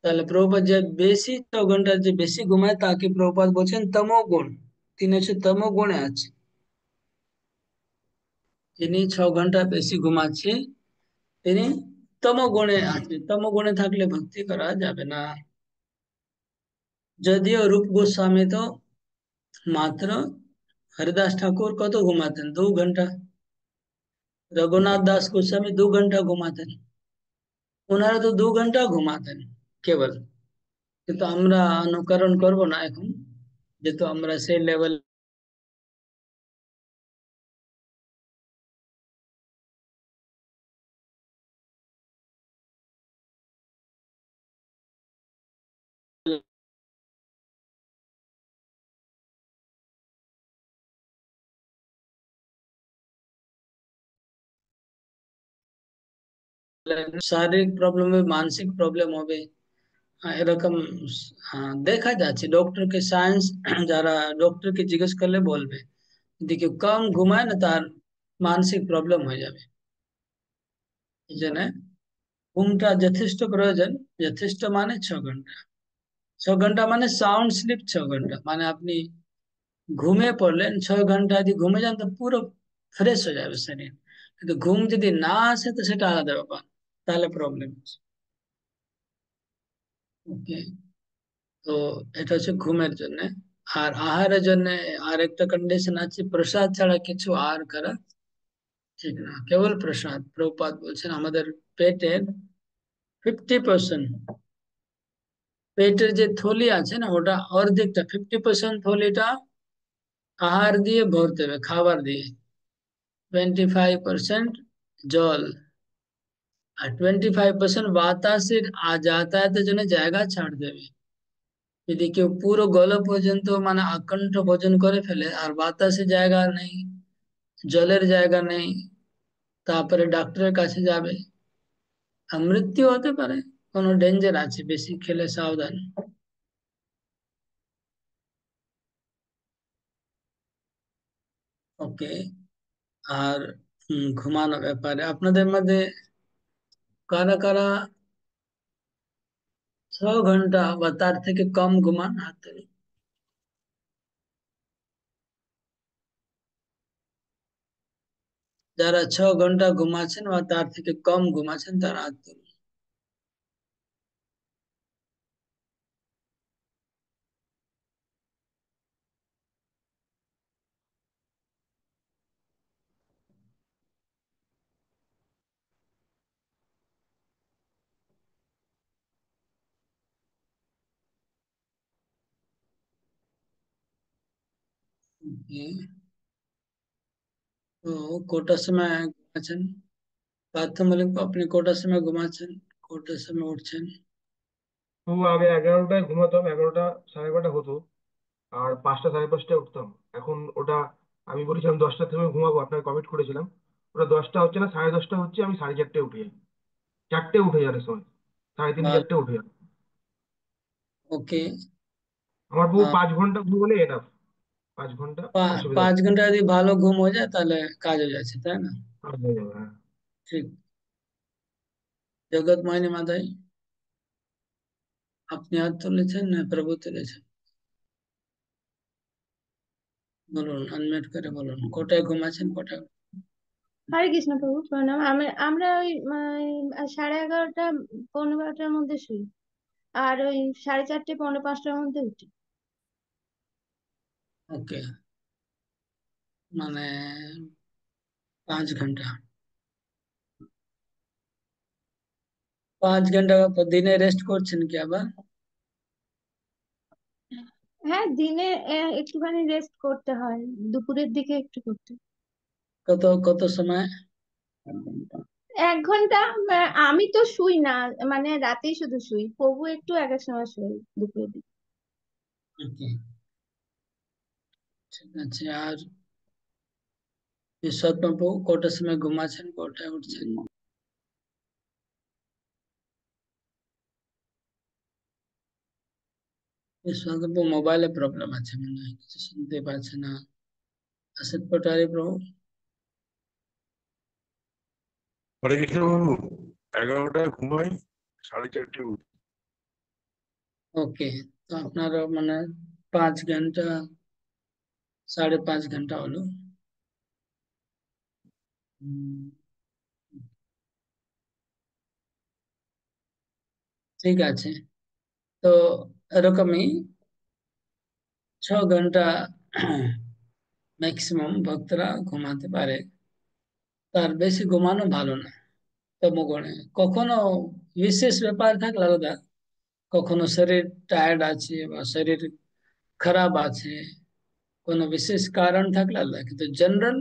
তাহলে প্রভুপাদ যে বেশি 6 ঘন্টার যে বেশি ঘুমায় তাকে প্রভুপাদ বলছেন তমোগুণ। তিনি হচ্ছে তমোগুণে আছে। যিনি 6 ঘন্টা বেশি ঘুমাচ্ছে তিনি তমোগুণে আছে। তমোগুণে থাকলে ভক্তি করা যাবে না। যদিও রূপ গোস্বামী তো মাত্র, হরিদাস ঠাকুর কত ঘুমাতেন? 2 ঘন্টা। রঘুনাথ দাস গোস্বামী 2 ঘন্টা ঘুমাতেন। ওনারা তো 2 ঘন্টা ঘুমাতেন কেবল। কিন্তু আমরা অনুকরণ করব না এখন, যেহেতু আমরা সেই লেভেল শারীরিক প্রবলেম হবে, মানসিক প্রবলেম হবে, এরকম দেখা যাচ্ছে ডক্টরকে সায়েন্স যারা ডক্টরকে জিজ্ঞেস করলে বলবে যদি কেউ কম ঘুমায় না তার মানসিক প্রবলেম হয়ে যাবে। এই জন্য ঘুমটা যথেষ্ট প্রয়োজন। যথেষ্ট মানে 6 ঘন্টা। 6 ঘন্টা মানে সাউন্ড স্লিপ 6 ঘন্টা, মানে আপনি ঘুমিয়ে পড়লেন 6 ঘন্টা যদি ঘুমে যান তো পুরো ফ্রেশ হয়ে যাবে শরীর। কিন্তু ঘুম যদি না আসে তো সেটা আলাদা ব্যাপার, তাহলে প্রবলেম। ওকে, তো এটা হচ্ছে ঘুমের জন্য। আর আহারের জন্য আরেকটা কন্ডিশন আছে, প্রসাদ ছাড়া কিছু আহার করা ঠিক না। কেবল প্রসাদ, প্রভুপাদ বলছেন আমাদের পেটের 50%, পেটের যে থলি আছে না ওটা অর্ধেকটা 50% থলিটা আহার দিয়ে ভরতে হবে, খাবার দিয়ে। 25% জল, আর 25% বাতাসের যাতায়াতের জন্য জায়গা ছাড় দেবে। যদি কেউ পুরো গলা পর্যন্ত মানে আকণ্ঠ ভোজন করে ফেলে আর বাতাসের জায়গা নেই, জলের জায়গা নেই, তারপরে ডাক্তারের কাছে যাবে, আর মৃত্যু হতে পারে। কোনো ডেঞ্জার আছে, বেশি খেলে সাবধান। ওকে, আর ঘুমানো ব্যাপারে আপনাদের মধ্যে কারা কারা 6 ঘন্টা বা তার থেকে কম ঘুমান, হাত তুলুন। যারা 6 ঘন্টা ঘুমাচ্ছেন বা তার থেকে কম ঘুমাচ্ছেন তারা হাত তুলুন। ওকে, তো কোটার সময় ঘুমাচ্ছেন পার্থ মলিক, আপনি কোটার সময় ঘুমাচ্ছেন, কোটার সময় উঠছেন? তো আগে 11টায় ঘুমাতাম, 11টা 11:30 হতো, আর 5টা 5:30টায় উঠতাম। এখন ওটা আমি বলেছিলাম 10টার সময় ঘুমাবো, আপনাকে কমিট করেছিলাম। ওটা 10টা হচ্ছে না, 10:30 হচ্ছে, আমি 4:30টায় উঠে যাই। 4টে উঠে যাওয়ার সময়, 3:30 ভালো। 4টে উঠে যাই। ওকে, আমার বউ 5 ঘন্টা ঘুমোলে এনাফ, 5 ঘন্টা অসুবিধা নেই। 5 ঘন্টা যদি ভালো ঘুম হয়ে যায় তাহলে কাজ হয়ে যাচ্ছে, তাই না? আর হয়ে যাবে, হ্যাঁ। ঠিক। জগৎ মাইনে মাদাই, আপনি হাত তুলেছেন না প্রভু তুলেছেন? বলুন, আনমিউট করে বলুন, কোটায় ঘুমাচ্ছেন, কোটায়? হরে কৃষ্ণ প্রভু প্রণাম। আমরা ওই 11:30 11:45টার মধ্যে শুই, আর ওই 4:30 4:45টার মধ্যে উঠি। ওকে, মানে 5 ঘন্টা। 5 ঘন্টা দিনে রেস্ট করছেন কি আবার? হ্যাঁ, দিনে একটুখানি রেস্ট করতে হয়, দুপুরের দিকে একটু করতে হয়। কত কত সময়? 1 ঘন্টা। আমি তো শুই না, মানে রাতেই শুধু শুই, প্রভু একটু এক এক সময় শুই দুপুরের দিকে। ওকে, ঠিক আছে। আর ঈশ্বর বাবু কটার সময় ঘুমাচ্ছেন, কটায় উঠছেন? ঈশ্বর বাবু মোবাইলে প্রবলেম আছে মনে হয়, কিছু শুনতে পাচ্ছে না। আশিস পটারি প্রভু। হরে কৃষ্ণ বাবু, 11টায় ঘুমাই, 4:30টায় উঠি। ওকে, তো আপনারও মানে 5 ঘন্টা, 5.5 ঘন্টা হলো। হুম, ঠিক আছে। তো এরকমই 6 ঘন্টা ম্যাক্সিমাম ভক্তরা ঘুমাতে পারে, তার বেশি ঘুমানো ভালো না। তমোগুণে কখনো বিশেষ ব্যাপার থাকলে আলাদা, কখনো শরীর টায়ার্ড আছে বা শরীর খারাপ আছে, কোনো বিশেষ কারণ থাকলে আলাদা, কিন্তু জেনারেল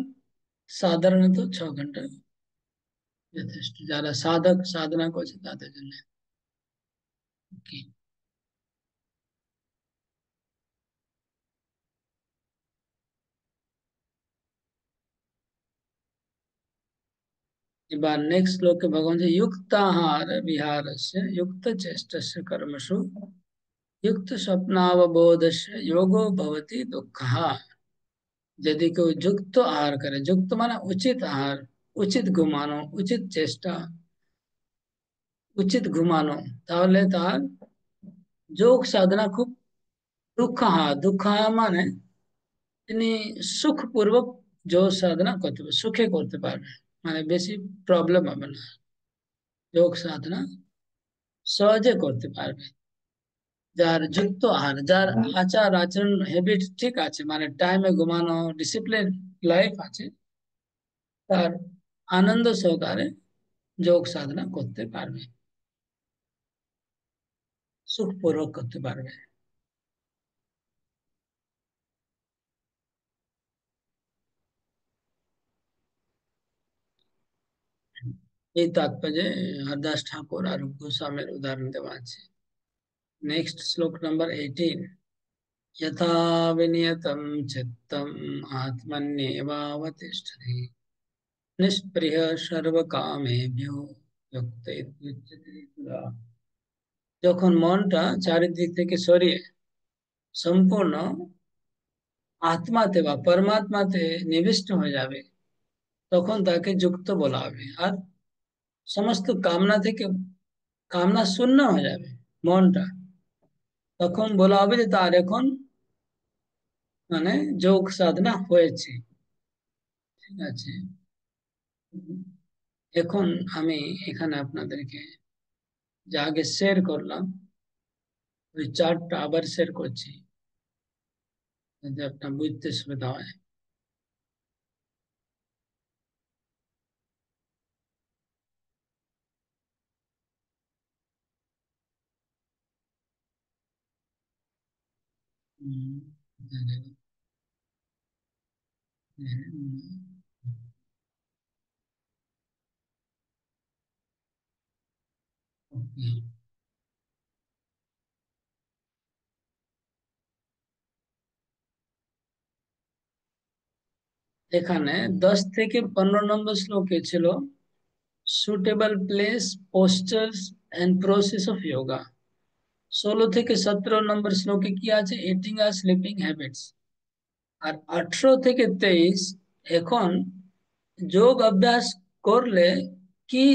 সাধারণত 6 ঘন্টা যথেষ্ট, যারা সাধক সাধনা করছে তাদের জন্য। কি? এবার নেক্সট শ্লোকে ভগবান যে युक्ताहार विहारस्य युक्त चेष्टस्य कर्मसु युक्त स्वप्नावबोधस्य योगो भवति दुःखः। यदि कोई युक्त आहार करे, युक्त माने उचित आहार, उचित घुमानो, उचित চেষ্টা, উচিত ঘুমানো, তাহলে তার যোগ সাধনা খুব দুঃখ মানে তিনি সুখপূর্বক যোগ সাধনা করতে পারবে, সুখে করতে পারবে, মানে বেশি প্রবলেম হবে না, যোগ সাধনা সহজে করতে পারবে। যার যুক্ত আহার, যার আচার আচরণ হ্যাবিট ঠিক আছে, মানে টাইমে ঘুমানো, ডিসিপ্লিন লাইফ আছে, তার আনন্দ সহকারে যোগ সাধনা করতে পারবে, সুখপূর্বক করতে পারবে। এই তাৎপর্যে হরদাস ঠাকুর আর গোস্বামীর উদাহরণ দেওয়া আছে। নেক্সট শ্লোক নাম্বার 18। यथा विनियतं चित्तम् आत्मन्येवावतिष्ठति निष्पृह सर्वकामेभ्यो युक्त इत्युच्यते तदा। যখন মনটা চারিদিক থেকে সরিয়ে সম্পূর্ণ আত্মাতে বা পরমাত্মাতে নিবিষ্ট হয়ে যাবে, তখন তাকে যুক্ত বলা হবে। আর সমস্ত কামনা থেকে, কামনা শূন্য হয়ে যাবে মনটা, তখন বলা হবে যে তার এখন মানে যোগ সাধনা হয়েছে। ঠিক আছে, এখন আমি এখানে আপনাদেরকে যা আগে শেয়ার করলাম ওই চার্টটা আবার শেয়ার করছি, যাতে আপনার বুঝতে সুবিধা হয়। হুম, দেখা গেল। ওকে, এখানে 10 থেকে 15 নম্বর শ্লোকে ছিল suitable place, postures and process of yoga. 16 থেকে 17 নম্বর শ্লোকে কি আছে, ইটিং আর স্লিপিং হ্যাবিটস। আর 18 থেকে 23 এখন যোগ অভ্যাস করলে কি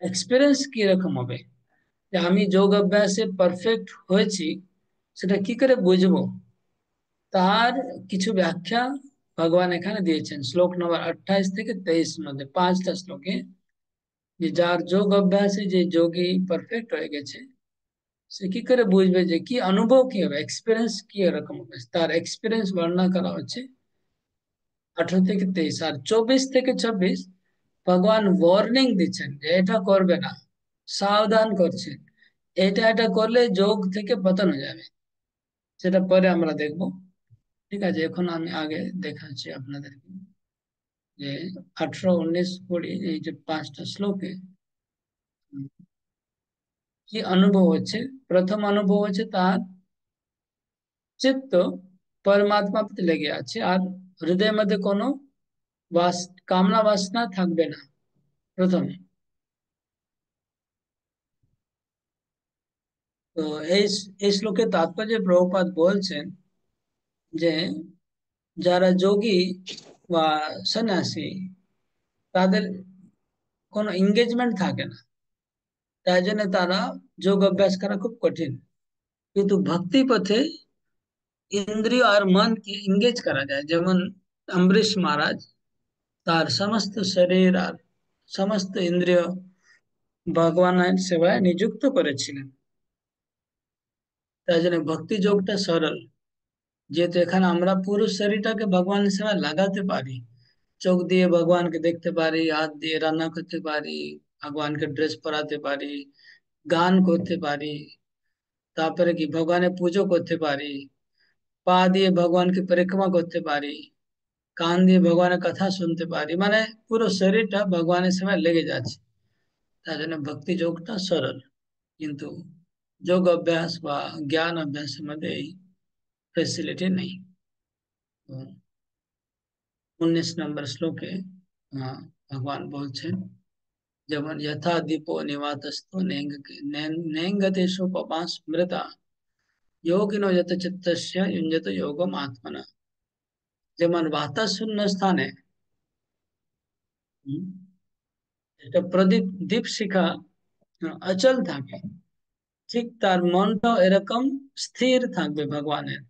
এক্সপিরিয়েন্স কি রকম হবে, যে আমি যোগ অভ্যাসে পারফেক্ট হয়েছি সেটা কি করে বুঝবো, তার কিছু ব্যাখ্যা ভগবান এখানে দিয়েছেন শ্লোক নম্বর 28 থেকে 23 মধ্যে 5টা শ্লোকে। যে যার যোগ অভ্যাসে যে যোগী পারফেক্ট হয়ে গেছে, সে কি করে বুঝবে যে কি অনুভব কি হবে, এক্সপিরিয়েন্স কি রকম হবে, তার এক্সপিরিয়েন্স বর্ণনা করা হচ্ছে 18 থেকে 23। আর 24 থেকে 26 ভগবান ওয়ার্নিং দিচ্ছেন যে এটা করবে না, সাবধান করছেন, এটা করলে যোগ থেকে পতন হয়ে যাবে, সেটা পরে আমরা দেখবো। ঠিক আছে, এখন আমি আগে দেখাচ্ছি আপনাদেরকে যে 18, 19, 20 এই যে 5টা শ্লোকে কি অনুভব হচ্ছে। প্রথম অনুভব হচ্ছে তার চিত্ত পরমাত্মা প্রতি লেগে আছে, আর হৃদয়ের মধ্যে কোনো কামনা বাসনা থাকবে না প্রথমে। তো এই শ্লোকের তাৎপর্য প্রভুপাদ বলছেন যে যারা যোগী বা সন্ন্যাসী, তাদের কোনো এঙ্গেজমেন্ট থাকে না, তাই জন্য তারা যোগ অভ্যাস করা খুব কঠিন। কিন্তু ভক্তি পথে ইন্দ্রিয় আর মনকে এঙ্গেজ করা যায়, যেমন অম্বরীশ মহারাজ তার সমস্ত শরীর আর সমস্ত ইন্দ্রিয় ভগবানের সেবায় নিযুক্ত করেছিলেন। তাই জন্য ভক্তি যোগটা সরল, যেহেতু এখানে আমরা পুরো শরীরটাকে ভগবানের সেবায় লাগাতে পারি, চোখ দিয়ে ভগবানকে দেখতে পারি, হাত দিয়ে রান্না করতে পারি, ভগবানকে ড্রেস পরাতে পারি, গান করতে পারি, তারপরে কি ভগবানের পুজো করতে পারি, পা দিয়ে ভগবানকে পরিক্রমা করতে পারি, কান দিয়ে ভগবানের কথা শুনতে পারি, মানে পুরো শরীরটা ভগবানের সেবায় লেগে যাচ্ছে। তাই জন্য ভক্তি যোগটা সরল, কিন্তু যোগ অভ্যাস বা জ্ঞান অভ্যাসের মধ্যে এই ফেসিলিটি নেই। তো 19 নম্বর শ্লোকে ভগবান বলছেন, যেমন যথা দীপো নিবাতস্থো নেঙ্গতে সোপমা স্মৃতা যোগিনো যত চিত্তস্য युञ्जत योगम आत्मना। যেমন বাতাস শূন্য স্থানে একটা প্রদীপ দীপশিখা অচল থাকে, ঠিক তার মনটাও এরকম স্থির থাকবে ভগবানের।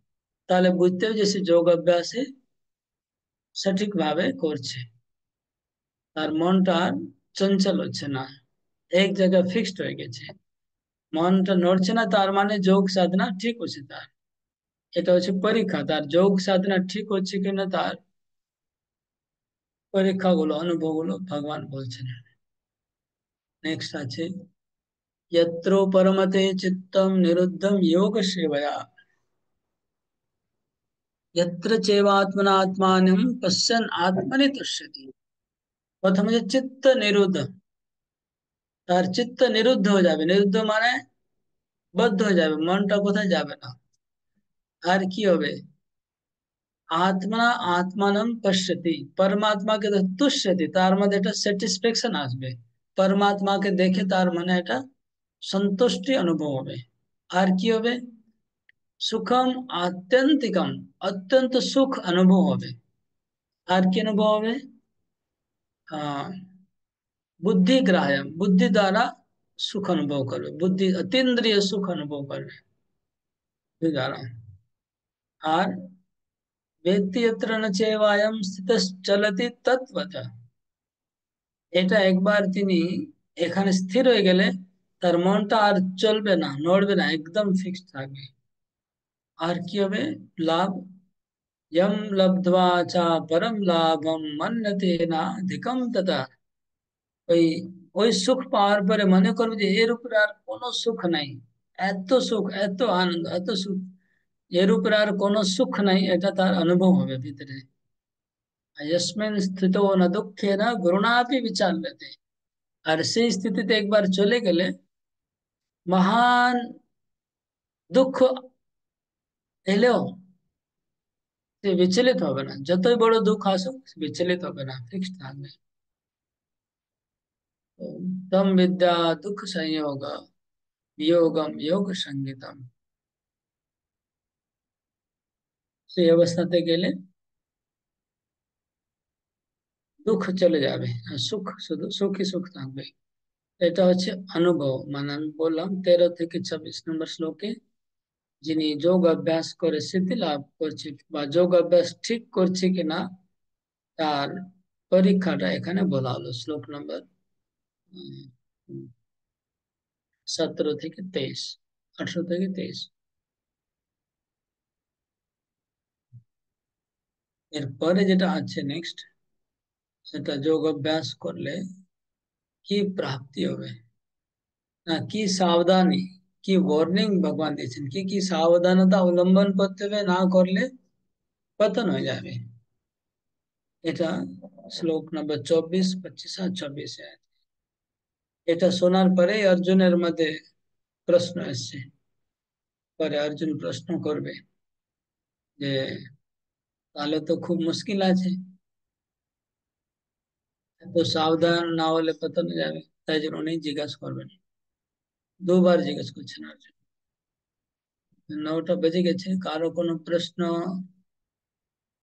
তাহলে বুঝতে হবে যে সে যোগ অভ্যাসে সঠিক ভাবে করছে, তার মনটা আর চঞ্চল হচ্ছে না, এক জায়গায় ফিক্সড হয়ে গেছে, মনটা নড়ছে না, তার মানে যোগ সাধনা ঠিক হচ্ছে তার। এটা হচ্ছে পরীক্ষা, তার যোগ সাধনা ঠিক হচ্ছে কিনা তার পরীক্ষাগুলো, অনুভবগুলো ভগবান বলছেন। নেক্সট আছে यत्रो परमते चित्तम निरुद्धम योग सेवया यत्र चैवात्मनात्मानं पश्यन् आत्मनि तुष्यति। প্রথমে যে চিত্ত নিরুদ্ধ, তার চিত্ত নিরুদ্ধ হয়ে যাবে, নিরুদ্ধ মানে বদ্ধ হয়ে যাবে, মনটা কোথায় যাবে না। আর কি হবে, আত্মনা আত্মানম পশ্যতি, পরমাত্মাকে তুষ্যতি, তার মধ্যে একটা স্যাটিসফ্যাকশন আসবে, পরমাত্মাকে দেখে তার মানে একটা সন্তুষ্টি অনুভব হবে। আর কি হবে, সুখম আত্যন্তিকম, অত্যন্ত সুখ অনুভব হবে। আর কি অনুভব হবে, আহ বুদ্ধি গ্রাহ্যম, বুদ্ধি দ্বারা সুখ অনুভব করবে, বুদ্ধি অতীন্দ্রিয় সুখ অনুভব করবে বুদ্ধি দ্বারা। আর ব্যক্তি यत्र न चैवायं स्थितश्चलति तत्वतः, এটা একবার তিনি এখানে স্থির হয়ে গেলে তার মনটা আর চলবে না, নড়বে না, একদম ফিক্সড থাকবে। আর কি হবে, লাভ, यम लब्ध्वा च परम लाभम मन्यते नाधिकम तथा, ওই ওই সুখ পাওয়ার পরে মনে করবে যে এর উপরে আর কোনো সুখ নাই, এত সুখ, এত আনন্দ, এত সুখ, এর উপরে আর কোনো সুখ নাই, এটা তার অনুভব হবে ভিতরে। यस्मिन् स्थितो न दुःखेन गुरुणापि विचाल्यते, আর সেই স্থিতিতে একবার চলে গেলে মহান দুঃখ এলেও সে বিচলিত হবে না, যতই বড় দুঃখ আসুক সে বিচলিত হবে না, ফিক্সড থাকবে। তম বিদ্যা দুঃখ সংयोग বিয়োগম যোগ সংগীতম, সেই অবস্থাতে গেলে দুঃখ চলে যাবে আর সুখ, শুধু সুখী সুখ থাকবে। এটা হচ্ছে অনুভব, মানে আমি বললাম 13 থেকে 26 নম্বর শ্লোকে যিনি যোগ অভ্যাস করে সিদ্ধি লাভ করছে বা যোগ অভ্যাস ঠিক করছে কিনা তার পরীক্ষাটা এখানে বলা হলো, শ্লোক নম্বর 17 থেকে 23, 18 থেকে 23। এরপরে যেটা আছে নেক্সট, সেটা যোগ অভ্যাস করলে কি প্রাপ্তি হবে, না কি সাবধানী, কি ওয়ার্নিং ভগবান দিয়েছেন, কি কি সাবধানতা অবলম্বন করতে হবে, না করলে পতন হয়ে যাবে। এটা শ্লোক নম্বর 24, 25 আর 26 এটা শোনার পরে অর্জুনের মধ্যে প্রশ্ন এসছে, পরে অর্জুন প্রশ্ন করবে যে তাহলে তো খুব মুশকিল আছে, এত সাবধান না হলে পতন হয়ে যাবে। তাই জন্য উনি জিজ্ঞাসা করবেন, দুবার জিজ্ঞেস করছেন অর্জুন। 9টা বেজে গেছে, কারো কোনো প্রশ্ন